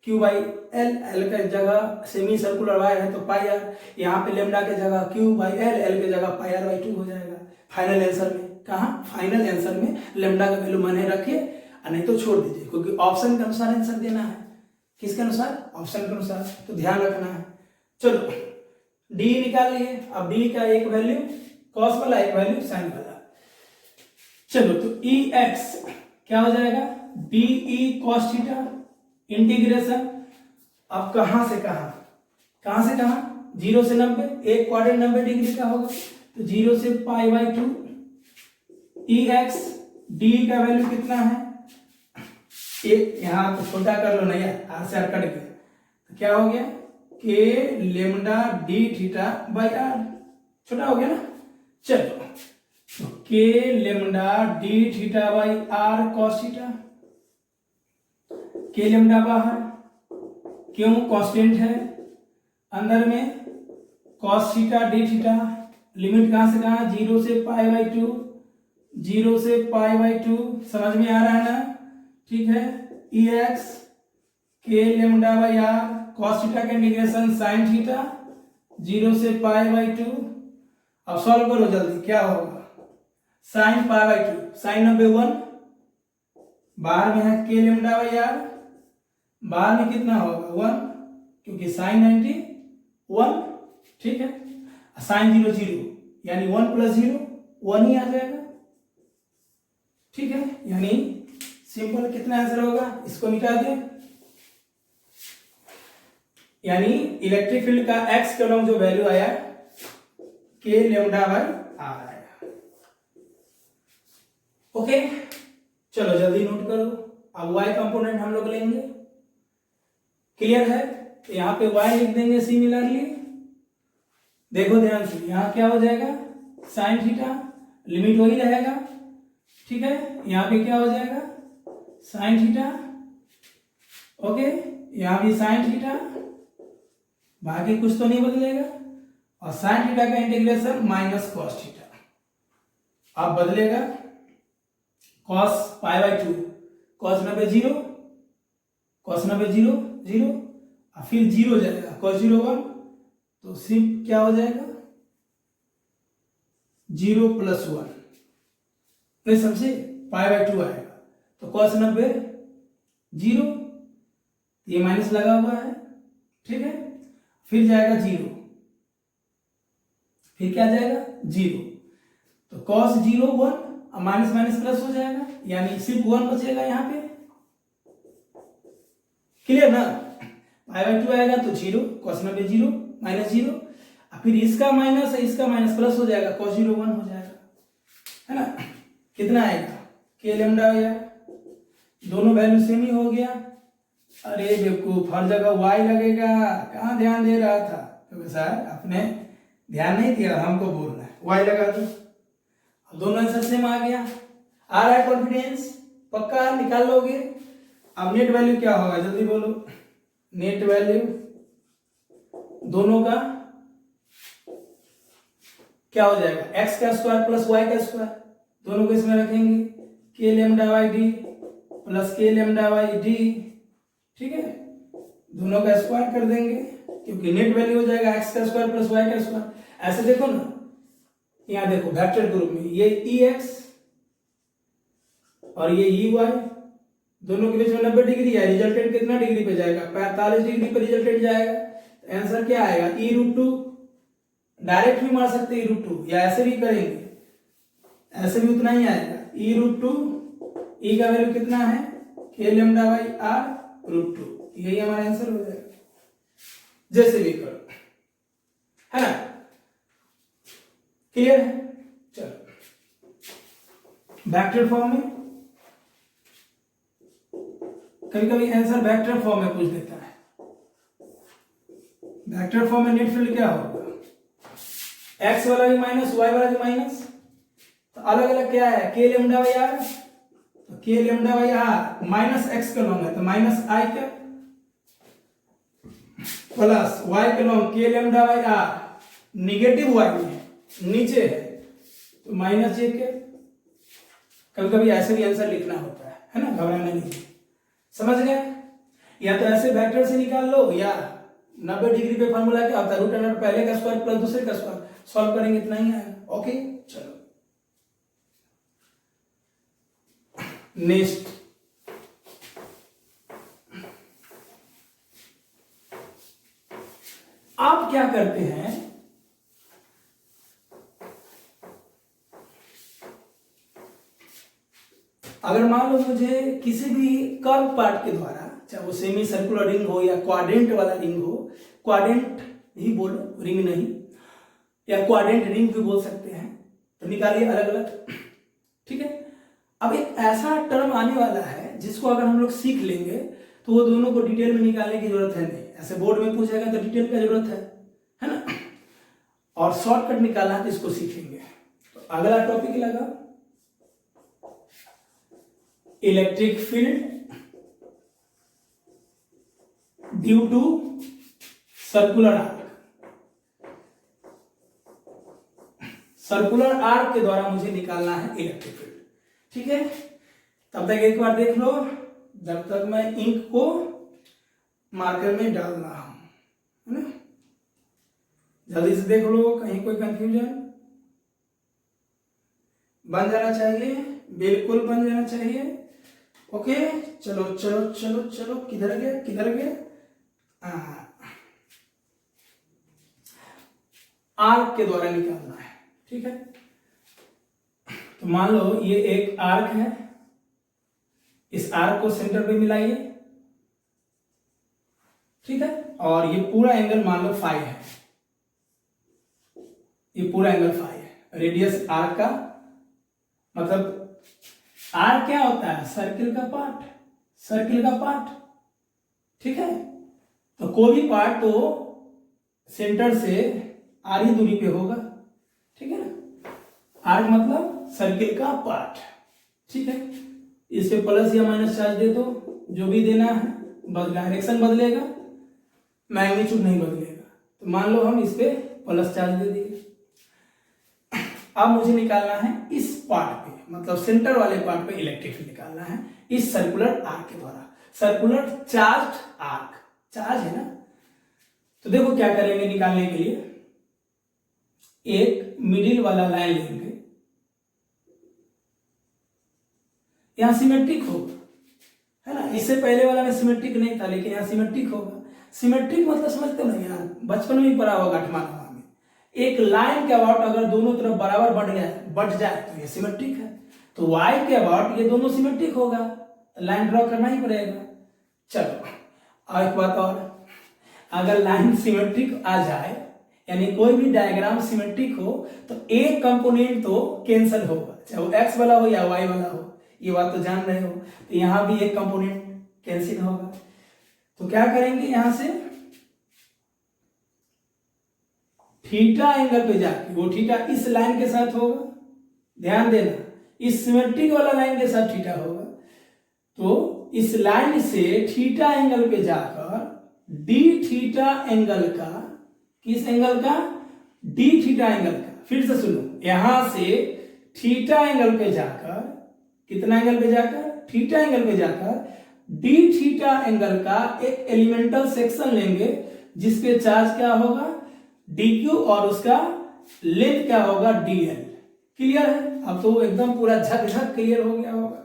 क्यू बाई एल, एल की जगह सेमी सर्कुलर वायर है तो पाई आर, यहाँ पे लेमडा की जगह क्यू बाई एल, एल की जगह पाई आर बाई 2 हो जाएगा फाइनल आंसर में। कहाँ फाइनल आंसर में लेमडा का वैल्यू माने रखिए और नहीं तो छोड़ दीजिए, क्योंकि ऑप्शन के अनुसार आंसर देना है, किसके अनुसार, ऑप्शन के अनुसार, तो ध्यान रखना है। चलो डी निकाल लिए, अब डी का एक वैल्यू कॉस वाला, एक वैल्यू साइन वाला। चलो तो ई एक्स क्या हो जाएगा, D E cos theta integration, अब कहां से कहां, कहां से कहां, 0 से 90, एक क्वाड्रेंट 90 डिग्री का होगा, तो 0 से pi by 2, E x D का वैल्यू कितना है, एक यहां तो छोटा कर लो, नहीं आर से आर कट गया, तो क्या हो गया k lambda d theta by r, छोटा हो गया ना। चलो तो k lambda d theta by r cos theta, k lambda बाहर, क्यों कांस्टेंट है, अंदर में cos theta d theta, limit कहां से कहां, 0 से पाई बाई 2, 0 से पाई बाई 2, समझ में आ रहा है ना, ठीक है। E x k lambda by r cos theta का इंटीग्रेशन साइन थीटा 0 से पाई बाई 2, अब सॉल्व करो जल्दी, क्या होगा साइन पाई बाई 2, साइन 1, बाहर में है के लेमडा बाई आर, बाहर में कितना होगा 1, क्योंकि साइन 1, ठीक है, साइन 0 0, यानी 1 + 0 1 ही आ जाएगा, ठीक है, यानी सिंपल कितना आंसर होगा, इसको मिटा दे, यानी इलेक्ट्रिक फील्ड का एक्स के जो वैल्यू आया के लेमडा बाई आर आया। ओके चलो जल्दी नोट करो, अब वाई कंपोनेंट हम लोग लेंगे, क्लियर है, तो यहाँ पे वाई लिख देंगे सिमिलरली, देखो ध्यान से, यहाँ क्या हो जाएगा साइन थीटा, लिमिट वही रहेगा, ठीक है, यहाँ पे क्या हो जाएगा साइन थीटा, ओके, यहाँ भी साइन थीटा, बाकी कुछ तो नहीं बदलेगा, और साइन थीटा का इंटीग्रेशन माइनस कॉस थीटा, अब बदलेगा cos pi by 2, cos 90 0, cos 90 0 0, और फिर 0 जाएगा कॉस 0 1, तो सिर्फ क्या हो जाएगा 0 + 1, नहीं समझे, पाई बाई 2 आएगा, तो कॉस 90 0, ये माइनस लगा हुआ है, ठीक है, फिर जाएगा 0, फिर क्या जाएगा 0, तो cos 0 1, माइनस माइनस प्लस हो जाएगा, यानी सिर्फ 1 बचेगा यहाँ पे। क्लियर ना? π/2 आएगा तो 0, cos 90 0 माइनस 0, फिर इसका माइनस है इसका माइनस प्लस हो जाएगा, cos 0 1 हो जाएगा, है ना? कितना आएगा k लैम्डा हो जाएगा, दोनों वैल्यू सेम ही हो गया। अरे बेवकूफ, हर जगह y लगेगा, कहाँ ध्यान दे रहा था? तो सर आपने ध्यान नहीं दिया, हमको बोलना है y लगा दो। अब दोनों आंसर सेम आ गया, आ रहा है कॉन्फिडेंस, पक्का निकाल लोगे। अब नेट वैल्यू क्या होगा जल्दी बोलो, नेट वैल्यू दोनों का क्या हो जाएगा, x का स्क्वायर प्लस y का स्क्वायर, दोनों को इसमें रखेंगे, k lambda y d plus k lambda y d, ठीक है, दोनों का स्क्वायर कर देंगे क्योंकि नेट वैल्यू हो जाएगा x का स्क्वायर प्लस y का स्क्वायर। ऐसे देखो ना, यहाँ देखो वेक्टर ग्रुप में ये ex और ये ey, दोनों के बीच में 90 डिग्री है, रिजल्टेंट कितना डिग्री पे जाएगा, 45 डिग्री पे रिजल्टेंट जाएगा। आंसर क्या आएगा e√2, डायरेक्ट भी मार सकते हैं e√2, या ऐसे भी करेंगे, ऐसे भी उतना ही आएगा e√2, e का वैल्यू कितना है k लैम्डा बाई r√2, यही हमारा आंसर हो जाएगा। जैसे भी करो, है ना? क्लियर है? चलो वेक्टर फॉर्म में, कभी कभी आंसर वेक्टर फॉर्म में पूछ देता है। वेक्टर फॉर्म में नेट फील्ड क्या होगा, x वाला भी माइनस y वाला भी माइनस, तो अलग अलग क्या है k लैम्डा बाई r, तो k lambda by r minus x का लॉन्ग है तो माइनस i का, प्लस y का long k lambda by r, negative y में नीचे है तो माइनस j के। कभी कभी ऐसे भी आंसर लिखना होता है ना, घबराना नहीं, समझ गए? या तो ऐसे वेक्टर से निकाल लो, या 90 डिग्री पे फॉर्मूला क्या होता है, रूट अंडर पहले का स्क्वायर प्लस दूसरे का स्क्वायर, सॉल्व करेंगे इतना ही आएगा। ओके चलो नेक्स्ट, आप क्या करते हैं, अगर मान लो मुझे किसी भी कर्व पार्ट के द्वारा, चाहे वो सेमी सर्कुलर रिंग हो या क्वाड्रेंट वाला रिंग हो, क्वाड्रेंट ही बोलो, रिंग नहीं, या क्वाड्रेंट रिंग भी बोल सकते हैं, तो निकालिए अलग अलग, ठीक है। अब एक ऐसा टर्म आने वाला है जिसको अगर हम लोग सीख लेंगे तो वो दोनों को डिटेल में निकालने की जरूरत है नहीं, ऐसे बोर्ड में पूछेगा तो डिटेल का जरूरत है ना, और शॉर्टकट निकालना तो इसको सीखेंगे। तो अगला टॉपिक लगा electric field due to circular arc. Circular arc के द्वारा मुझे निकालना है इलेक्ट्रिक फील्ड, ठीक है। तब तक एक बार देख लो, जब तक मैं इंक को मार्कर में डाल रहा हूं, है ना, जल्दी से देख लो, कहीं कोई कंफ्यूजन, बन जाना चाहिए, बिल्कुल बन जाना चाहिए। ओके चलो चलो चलो चलो, किधर गया किधर गया, आर्क के द्वारा निकालना है, ठीक है। तो मान लो ये एक आर्क है, इस आर्क को सेंटर पे मिलाइए, ठीक है, और ये पूरा एंगल मान लो फाई है, ये पूरा एंगल फाई है, रेडियस आर्क का मतलब आर्क क्या होता है, सर्किल का पार्ट, सर्किल का पार्ट, ठीक है। तो कोई भी पार्ट तो सेंटर से आर ही दूरी पे होगा, ठीक है ना, आर्क मतलब सर्किल का पार्ट, ठीक है। इस पे प्लस या माइनस चार्ज दे दो, जो भी देना है, बस डायरेक्शन बदलेगा, मैग्नीट्यूड नहीं बदलेगा। तो मान लो हम इस पे प्लस चार्ज दे दिए। अब मुझे निकालना है इस पार्ट पे, मतलब सेंटर वाले पार्ट पे इलेक्ट्रिक फील्ड निकालना है इस सर्कुलर आर्क के द्वारा, सर्कुलर चार्ज आर्क, चार्ज है ना। तो देखो क्या करेंगे निकालने के लिए, एक मिडिल वाला लाइन लेंगे, यहां सिमेट्रिक होगा, है ना, इससे पहले वाला में सिमेट्रिक नहीं था लेकिन यहां सिमेट्रिक होगा। सिमेट्रिक मतलब समझते हो ना यार, बचपन में ही पढ़ा होगा 8वां 9वां में, एक लाइन के अबाउट अगर दोनों तरफ बराबर बढ़ जाए तो ये सिमेट्रिक है। तो y के अबाउट ये दोनों सिमेट्रिक होगा, लाइन ड्रॉ करना ही पड़ेगा। चलो और एक बात और, अगर लाइन सिमेट्रिक आ जाए यानी कोई भी डायग्राम सिमेट्रिक हो तो एक कंपोनेंट तो कैंसिल होगा, चाहे वो x वाला हो या y वाला हो, ये बात तो जान रहे हो। तो यहां भी एक कंपोनेंट कैंसिल होगा। तो क्या करेंगे, यहां से थीटा एंगल पे जाके, वो थीटा इस लाइन के साथ होगा, ध्यान देना, इस सिमेट्रिक वाला लाइन के साथ थीटा होगा। तो इस लाइन से थीटा एंगल पे जाकर डी थीटा एंगल का, किस एंगल का, डी थीटा एंगल का, फिर से सुनो, यहां से थीटा एंगल पे जाकर, कितना एंगल पे जाकर, थीटा एंगल पे जाकर डी थीटा एंगल का एक एलिमेंटल सेक्शन लेंगे जिसपे चार्ज क्या होगा, dq, और उसका लेंथ क्या होगा, dl। क्लियर है? अब तो एकदम पूरा झकझक क्लियर हो गया होगा।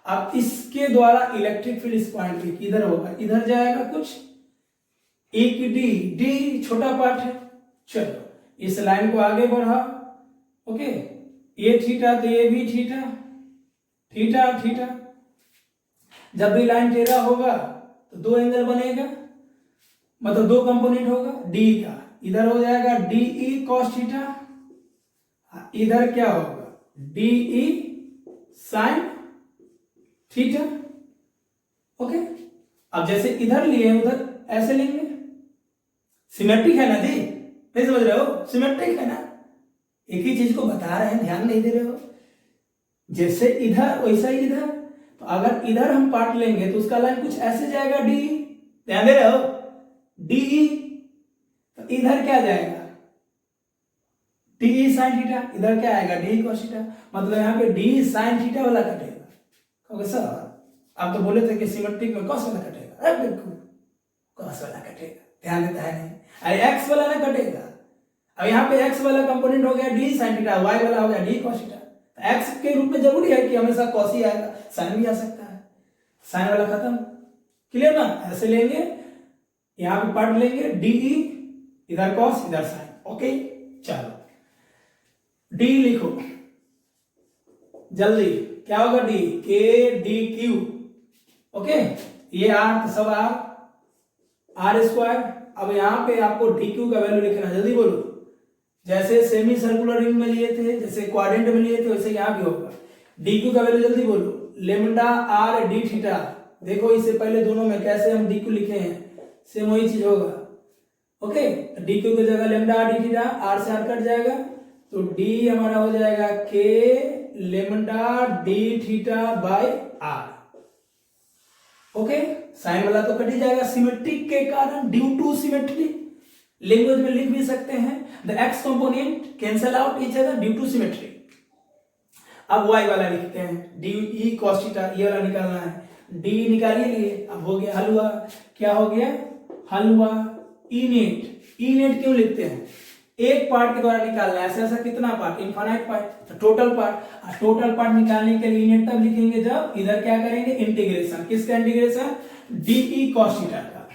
अब इसके द्वारा इलेक्ट्रिक फील्ड इस पॉइंट पे किधर होगा, इधर जाएगा कुछ, एक डी छोटा पार्ट है। चलो इस लाइन को आगे बढ़ा, ओके, ये थीटा तो ये भी थीटा, थीटा थीटा, जब भी लाइन टेढ़ा होगा तो दो एंगल बनेगा, मतलब दो कंपोनेंट होगा, डी का इधर हो जाएगा डीई कॉस थीटा, इधर क्या होगा, डीई साइन थीटा। ओके, अब जैसे इधर लिए उधर ऐसे लेंगे, सिमेट्रिक है ना जी, नहीं समझ रहे हो, सिमेट्रिक है ना, एक ही चीज को बता रहे हैं, ध्यान नहीं दे रहे हो। जैसे इधर वैसा ही इधर, तो अगर इधर हम पार्ट लेंगे तो उसका लाइन कुछ ऐसे जाएगा, डी, ध्यान दे रहे हो, डीई, तो इधर क्या जाएगा, डी साइन थीटा, इधर क्या आएगा, डी कॉस थीटा, मतलब यहाँ पे डी साइन थीटा वाला कटेगा। ओके सर, आप तो बोले थे कि सिमेट्रिक में कॉस वाला कटेगा, अरे बिल्कुल कॉस वाला कटेगा, ध्यान देता है नहीं, अरे एक्स वाला ना कटेगा। अब यहाँ पे एक्स वाला कंपोनेंट हो गया डी साइन थीटा, वाई वाला हो गया डी कॉस थीटा। एक्स के रूप में जरूरी है कि हमेशा कॉस ही आएगा, साइन भी आ सकता है, साइन वाला खत्म, क्लियर ना। ऐसे लेंगे, यहाँ पे पार्ट लेंगे, डीई, इधर कॉस इधर साइन, ओके। चलो डी लिखो जल्दी, क्या होगा, D K D Q, okay, ये आर सब आर स्क्वायर। अब यहां पे आपको डी क्यू का वैल्यू लिखना, जल्दी बोलो, जैसे सेमी सर्कुलर रिंग में लिए थे, जैसे क्वाड्रेंट में लिए थे, वैसे यहां भी होगा। डी क्यू का वैल्यू जल्दी बोलो, लेमडा आर डी थीटा। देखो इससे पहले दोनों में कैसे हम डी क्यू लिखे हैं, सेम वही चीज होगा, ओके। डी क्यू की जगह lambda R D theta, r से आर कट जाएगा, तो डी हमारा हो जाएगा k lambda d theta by r, okay. Sine वाला तो कट ही जाएगा सिमेट्रिक के कारण, ड्यू टू सिमेट्री। लैंग्वेज में लिख भी सकते हैं, the x component cancel out each other due to symmetry. अब वाई वाला लिखते हैं, डी ई कॉस थीटा, ये वाला निकालना है, डी निकालिए लिए, अब हो गया हलवा, क्या हो गया, हलवा। ई नेट, ई नेट क्यों लिखते हैं, एक पार्ट के द्वारा निकालना है, ऐसा ऐसा कितना पार्ट, इनफाइनाइट पार्ट, तो टोटल पार्ट। टोटल पार्ट निकालने के लिए नेट तब लिखेंगे जब इधर क्या करेंगे, इंटीग्रेशन, किसका इंटीग्रेशन, डीई कॉस थीटा का।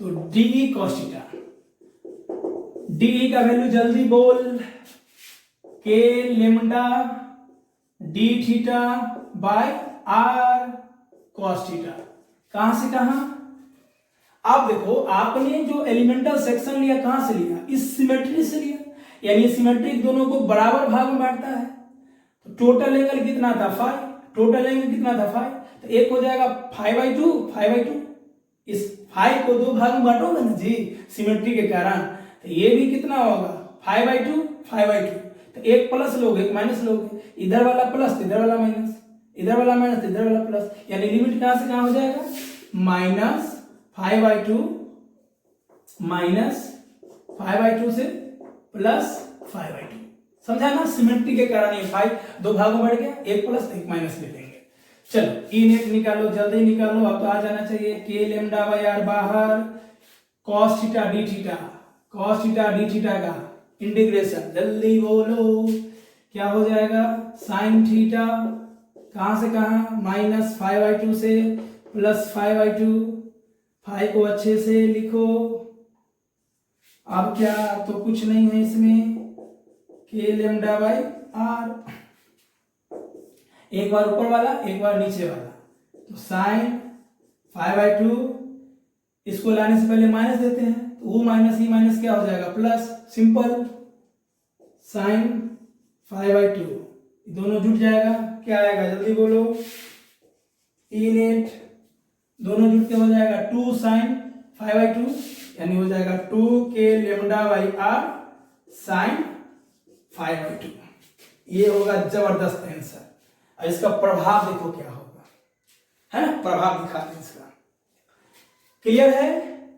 तो डीई कॉस थीटा, डीई का वैल्यू जल्दी बोल, k lambda d theta by r cos theta. कहां से कहां, अब देखो आपने जो एलिमेंटल सेक्शन लिया कहां से लिया, इस सिमेट्री से लिया, यानी सिमेट्रिक दोनों को बराबर भाग में बांटता है। तो टोटल एंगल कितना था, 5, टोटल एंगल कितना था 5, तो एक हो जाएगा 5/2, 5/2। इस 5 को दो भाग में बांटोगे ना जी सिमेट्री के कारण, तो ये भी कितना होगा 5/2, 5/2। तो एक प्लस लोगे एक माइनस लोगे, इधर वाला प्लस इधर वाला माइनस, इधर वाला माइनस इधर वाला प्लस, यानी लिमिट कहां से कहां हो जाएगा, -5/2 -5/2 से +5/2। समझा ना, सिमेट्री के कारण ये 5 दो भागों बढ़ गया, एक प्लस एक माइनस ले लेंगे। चलो ई नेट निकालो, जल्दी निकालो, अब तो आ जाना चाहिए, के लेमडा बाय आर बाहर, cos theta d theta, cos theta d theta का इंटीग्रेशन, जल्दी बोलो क्या हो जाएगा, sin थीटा कहां से कहां, -5/2 से +5/2। 5 को अच्छे से लिखो, अब क्या, अब तो कुछ नहीं है इसमें, के लेमडा बाई आर, एक बार ऊपर वाला एक बार नीचे वाला, तो साइन 5/2, इसको लाने से पहले माइनस देते हैं, तो वो माइनस ही माइनस क्या हो जाएगा प्लस, सिंपल साइन 5/2, दोनों जुट जाएगा, क्या आएगा जल्दी बोलो, ई नेट, दोनों जुट के हो जाएगा 2 साइन 5/2, यानी हो जाएगा 2 k lambda by r sign 5/2। ये होगा जबरदस्त आंसर। और इसका प्रभाव देखो क्या होगा, है ना, प्रभाव दिखा दें इसका। क्लियर है?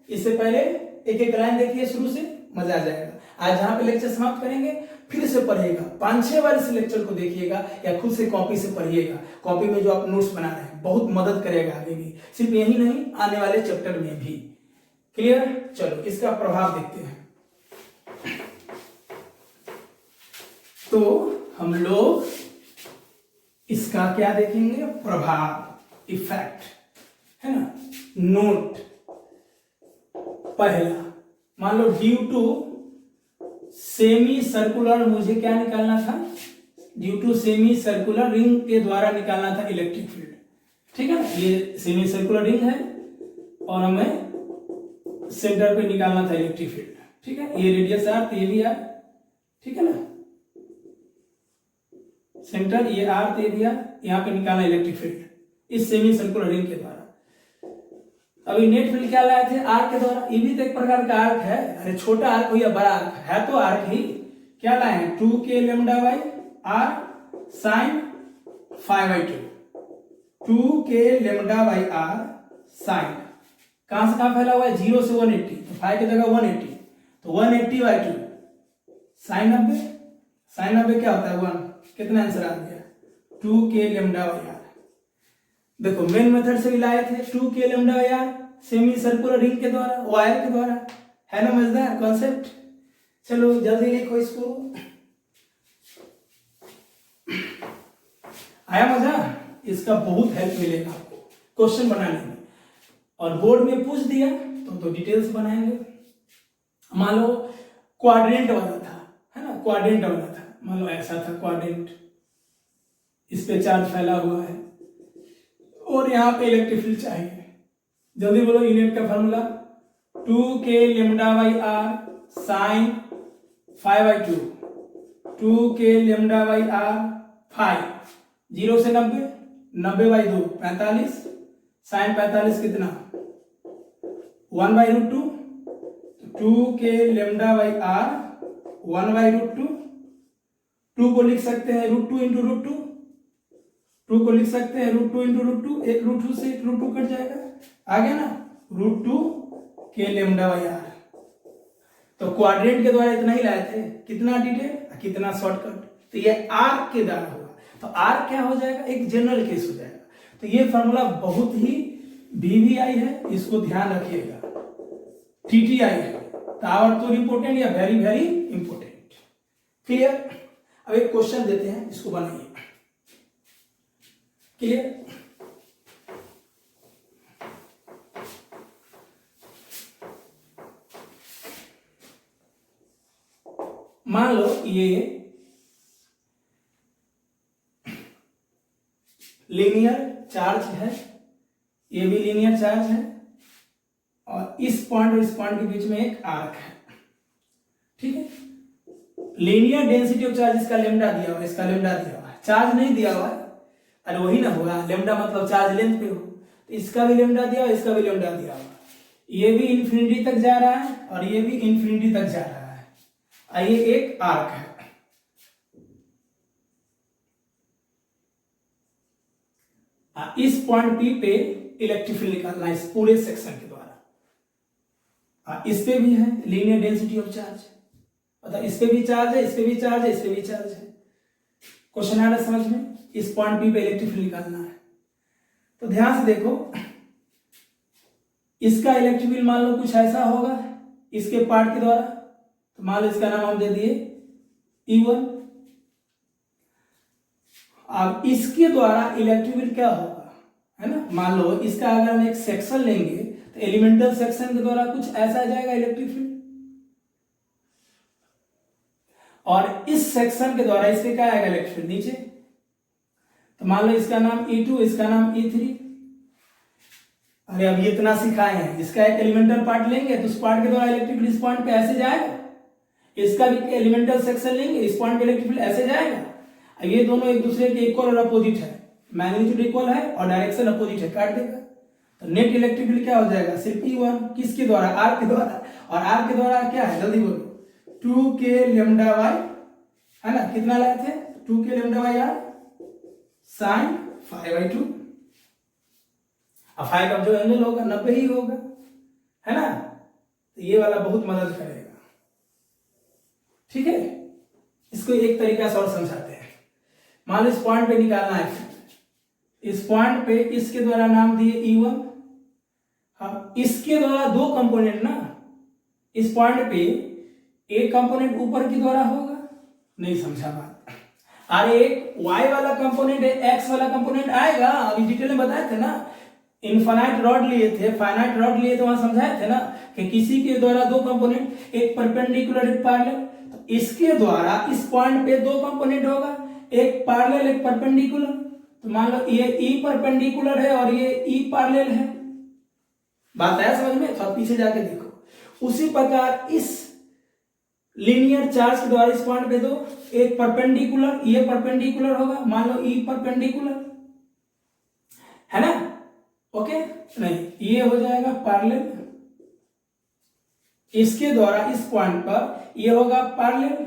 इससे पहले एक एक लाइन देखिए शुरू से, मजा आ जाएगा। आज जहां पे लेक्चर समाप्त करेंगे फिर से पढ़िएगा, 5-6 बार इस लेक्चर को देखिएगा या खुद से कॉपी से पढ़िएगा। कॉपी में जो आप नोट्स बना रहे हैं बहुत मदद करेगा आगे भी, सिर्फ यही नहीं आने वाले चैप्टर में भी। क्लियर? चलो इसका प्रभाव देखते हैं। तो हम लोग इसका क्या देखेंगे, प्रभाव, इफेक्ट, है ना। नोट पहला, मान लो ड्यू टू सेमी सर्कुलर, मुझे क्या निकालना था, due to semi circular ring के द्वारा निकालना था इलेक्ट्रिक फील्ड, ठीक है ना। ये सेमी सर्कुलर रिंग है और हमें सेंटर पे निकालना था इलेक्ट्रिक फील्ड, ठीक है। ये रेडियस आर, तो ये भी आर, ठीक है ना, सेंटर ये आर, तो ये भी आर, यहाँ पे निकालना इलेक्ट्रिक फील्ड इस सेमी सर्कुलर रिंग के द्वारा। अभी नेट फील्ड क्या लाए थे, आर्क के द्वारा, ये भी तो एक प्रकार का आर्क है। अरे छोटा आर्क हो या बड़ा आर्क है तो आर्क ही। क्या लाए हैं, 2 k lambda by r sign 5/2, 2 k lambda by r sign, कहां से कहां फैला हुआ है, 0 से 180, तो 5 की जगह 180, तो 180/2 साइन 90, साइन 90 क्या होता है 1, कितना आंसर आ गया, 2 के लेमडा बाई आर। देखो मेन मेथड से भी लाए थे, 2 k lambda by r semi circular ring के द्वारा, वायर के द्वारा, है ना मजेदार कॉन्सेप्ट। चलो जल्दी लिखो इसको, आया मजा, इसका बहुत हेल्प मिलेगा आपको क्वेश्चन बनाने में। और बोर्ड में पूछ दिया तो डिटेल्स बनाएंगे। मान लो क्वाड्रेंट वाला था, है ना, क्वाड्रेंट वाला था, मान लो ऐसा था क्वाड्रेंट, इस पे चार्ज फैला हुआ है और यहाँ पे इलेक्ट्रिक फील्ड चाहिए। जल्दी बोलो, यूनिट का formula 2 k lambda by r sign 5/2, 2 k lambda by are 5, 0 से 90, 90/2 45, साइन 45 कितना 1/√2, 2 के लेमडा बाई आर 1/√2, 2 को लिख सकते हैं √2 × √2, 2 को लिख सकते हैं √2 × √2, एक √2 से एक √2 कट जाएगा, आ गया ना, √2 के लेमडा बाई आर। तो क्वाड्रेंट के द्वारा इतना ही लाए थे, कितना डिटेल कितना शॉर्टकट, तो ये आर्क के द्वारा होगा। तो आर्क क्या हो जाएगा, एक जनरल केस हो जाएगा। तो ये फॉर्मूला बहुत ही VVI है, इसको ध्यान रखिएगा, TTI है, टावर तो इंपोर्टेंट या वेरी वेरी इंपोर्टेंट। क्लियर? अब एक क्वेश्चन देते हैं, इसको बनाइए। क्लियर? मान लो ये लीनियर चार्ज है, ये भी लीनियर चार्ज है, और इस पॉइंट और इस पॉइंट के बीच में एक आर्क है, ठीक है। लीनियर डेंसिटी ऑफ चार्ज, इसका लेमडा दिया हुआ है, इसका लेमडा दिया हुआ है, चार्ज नहीं दिया हुआ है, अरे वही ना होगा, लेमडा मतलब चार्ज लेंथ पे हो, तो इसका भी लेमडा दिया हुआ, इसका भी लेमडा दिया हुआ, ये भी इंफिनिटी तक जा रहा है और ये भी इंफिनिटी तक जा रहा है। ये एक आर्क है, इस पॉइंट P पे इलेक्ट्रिक फील्ड निकालना है इस पूरे सेक्शन के द्वारा। इस पे भी है लीनियर डेंसिटी ऑफ चार्ज, मतलब इस पे भी चार्ज है, इस पे भी चार्ज है, इस पे भी चार्ज है। क्वेश्चन आ रहा है समझ में, इस पॉइंट P पे इलेक्ट्रिक फील्ड निकालना है। तो ध्यान से देखो, इसका इलेक्ट्रिक फील्ड मान लो कुछ ऐसा होगा इसके पार्ट के द्वारा, तो मान लो इसका नाम हम दे दिए E1। अब इसके द्वारा इलेक्ट्रिक फील्ड क्या होगा, है ना, मान लो इसका अगर हम एक सेक्शन लेंगे तो एलिमेंटल सेक्शन के द्वारा कुछ ऐसा जाएगा इलेक्ट्रिक फील्ड, और इस सेक्शन के द्वारा इससे क्या आएगा इलेक्ट्रिक फील्ड नीचे। तो मान लो इसका नाम E2, इसका नाम E3। अरे अब ये इतना सिखाए हैं, इसका एक एलिमेंटल पार्ट लेंगे तो उस पार्ट के द्वारा इलेक्ट्रिक फील्ड इस पॉइंट पे ऐसे जाएगा, इसका भी एलिमेंटल सेक्शन लेंगे, इस पॉइंट पे इलेक्ट्रिक फील्ड ऐसे जाएगा। ये दोनों एक दूसरे के इक्वल और अपोजिट है, मैग्नीट्यूड इक्वल है और डायरेक्शन अपोजिट है, काट देगा। तो नेट इलेक्ट्रिक फील्ड क्या हो जाएगा, सिर्फ E1 किसके द्वारा, R के द्वारा। और R के द्वारा क्या है, जल्दी बोलो, 2k लैम्डा y, है ना, कितना लाए थे, 2k lambda y r sin 5/2। अब 5 का जो एंगल होगा 90 ही होगा, है ना। तो ये वाला बहुत मदद करेगा, ठीक है। इसको एक तरीका से और समझाते हैं। मान लो इस पॉइंट पे निकालना है, इस पॉइंट पे इसके द्वारा नाम दिए E1। हाँ, इसके द्वारा दो कंपोनेंट ना, इस पॉइंट पे एक कंपोनेंट ऊपर की द्वारा होगा, नहीं समझा बात। अरे एक y वाला कंपोनेंट है, x वाला कंपोनेंट आएगा, अभी डिटेल में बताए थे ना। इनफाइनाइट रॉड लिए थे, फाइनाइट रॉड लिए थे, वहां समझाए थे ना कि किसी के द्वारा दो कंपोनेंट, एक परपेंडिकुलर एक पैरेलल। तो इसके द्वारा इस पॉइंट पे दो कंपोनेंट होगा, एक पैरेलल एक परपेंडिकुलर। तो मान लो ये E परपेंडिकुलर है और ये E पैरेलल है, बात है समझ में। तो पीछे जाके देखो, उसी प्रकार इस लीनियर चार्ज के द्वारा इस पॉइंट पे दो, एक परपेंडिकुलर, ये परपेंडिकुलर होगा, मान लो E परपेंडिकुलर, है ना, ओके। नहीं, ये हो जाएगा पैरेलल, इसके द्वारा इस पॉइंट पर ये होगा पैरेलल,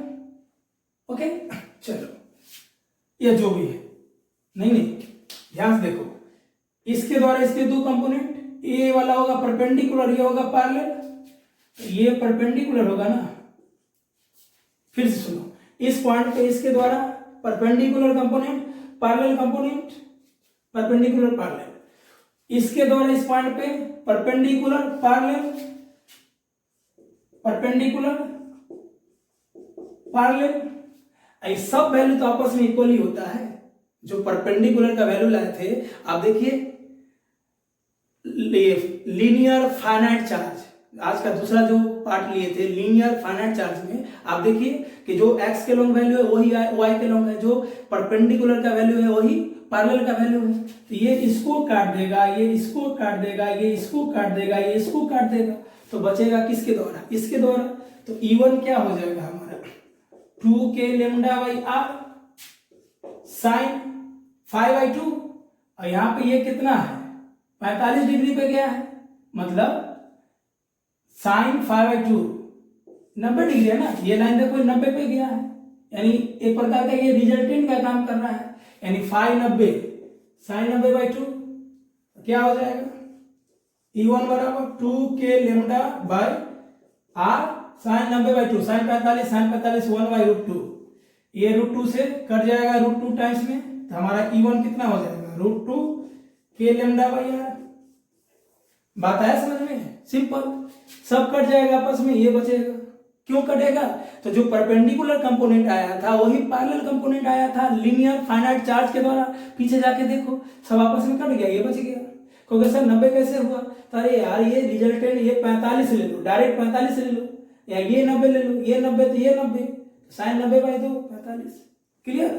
ओके। चलो, ये जो भी है, नहीं ध्यान से देखो, इसके द्वारा इसके दो कंपोनेंट, ये वाला होगा परपेंडिकुलर, ये होगा पैरेलल, ये परपेंडिकुलर होगा ना। फिर से सुनो, इस पॉइंट पे इसके द्वारा perpendicular component, parallel component, perpendicular parallel, इसके द्वारा इस पॉइंट पे परपेंडिकुलर पैरेलल, परपेंडिकुलर पैरेलल। ये सब वैल्यू तो आपस में इक्वल ही होता है। जो परपेंडिकुलर का वैल्यू लाए थे, आप देखिए लीनियर फाइनाइट चार्ज, आज का दूसरा जो पार्ट लिए थे लीनियर फाइनाइट चार्ज में, आप देखिए कि जो x के लॉन्ग वैल्यू है वही y के लॉन्ग है, जो परपेंडिकुलर का वैल्यू है वही पैरेलल का वैल्यू है। तो ये इसको काट देगा, ये इसको काट देगा, ये इसको काट देगा, ये इसको काट देगा, तो बचेगा किसके द्वारा, इसके द्वारा। तो E1 क्या हो जाएगा हमारा, 2k lambda by r sign 5/2। और यहाँ पे ये कितना है, 45 डिग्री पे गया है, मतलब साइन 5/2 90 डिग्री है ना। ये लाइन देखो 90 पे गया है, यानी एक प्रकार का ये रिजल्टेंट का काम कर रहा है, यानी 590 साइन 90/2 क्या हो जाएगा, E1 बराबर 2k lambda by r sine 90/2, sine 45 1/√2, ये √2 से कट जाएगा √2 टाइम्स में, तो हमारा E1 कितना हो जाएगा, √2k लैम्डा बाई r। बात आया समझ में, सिंपल, सब कट जाएगा आपस में, ये बचेगा। क्यों कटेगा, तो जो परपेंडिकुलर कंपोनेंट आया था वही पैरेलल कंपोनेंट आया था लीनियर फाइनाइट चार्ज के द्वारा। पीछे जाके देखो, सब आपस में कट गया, ये बच गया। क्योंकि सर 90 कैसे हुआ, तो अरे यार ये रिजल्टेंट ये 45 ले लो, डायरेक्ट 45 ले लो, या ये 90 ले लो, ये 90 तो ये 90, साइन 90/2 45। क्लियर,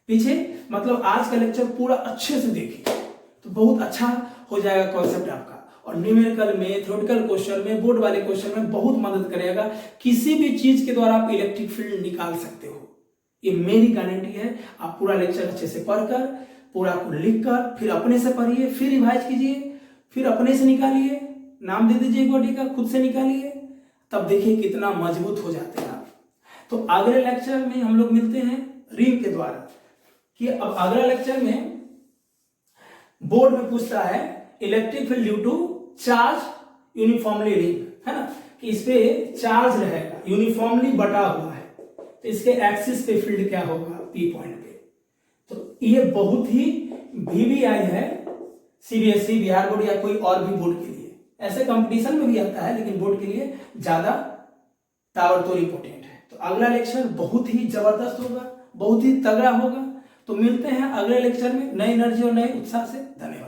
पीछे मतलब आज का लेक्चर पूरा अच्छे से देखिए तो बहुत अच्छा हो जाएगा कॉन्सेप्ट आपका, और न्यूमेरिकल में, थ्योरेटिकल क्वेश्चन में, बोर्ड वाले क्वेश्चन में बहुत मदद करेगा। किसी भी चीज के द्वारा आप इलेक्ट्रिक फील्ड निकाल सकते हो, ये मेरी गारंटी है। आप पूरा लेक्चर अच्छे से पढ़कर, पूरा को लिखकर, फिर अपने से पढ़िए, फिर रिवाइज कीजिए, फिर अपने से निकालिए, नाम दे दीजिए बॉडी का, खुद से निकालिए, तब देखिए कितना मजबूत हो जाते हैं आप। तो अगले लेक्चर में हम लोग मिलते हैं रिंग के द्वारा, कि अब अगला लेक्चर में बोर्ड में पूछता है electric field due to charge uniformly ring, है ना, कि इस पे चार्ज रहेगा, यूनिफॉर्मली बटा हुआ है, तो इसके एक्सिस पे फील्ड क्या होगा, पी पॉइंट पे। तो ये बहुत ही VVI है, CBSE, बिहार बोर्ड या कोई और भी बोर्ड के लिए, ऐसे कंपटीशन में भी आता है, लेकिन बोर्ड के लिए ज्यादा ताबड़तोड़ इंपॉर्टेंट है। तो अगला लेक्चर बहुत ही जबरदस्त होगा, बहुत ही तगड़ा होगा। तो मिलते हैं अगले लेक्चर में नई एनर्जी और नए उत्साह से। धन्यवाद।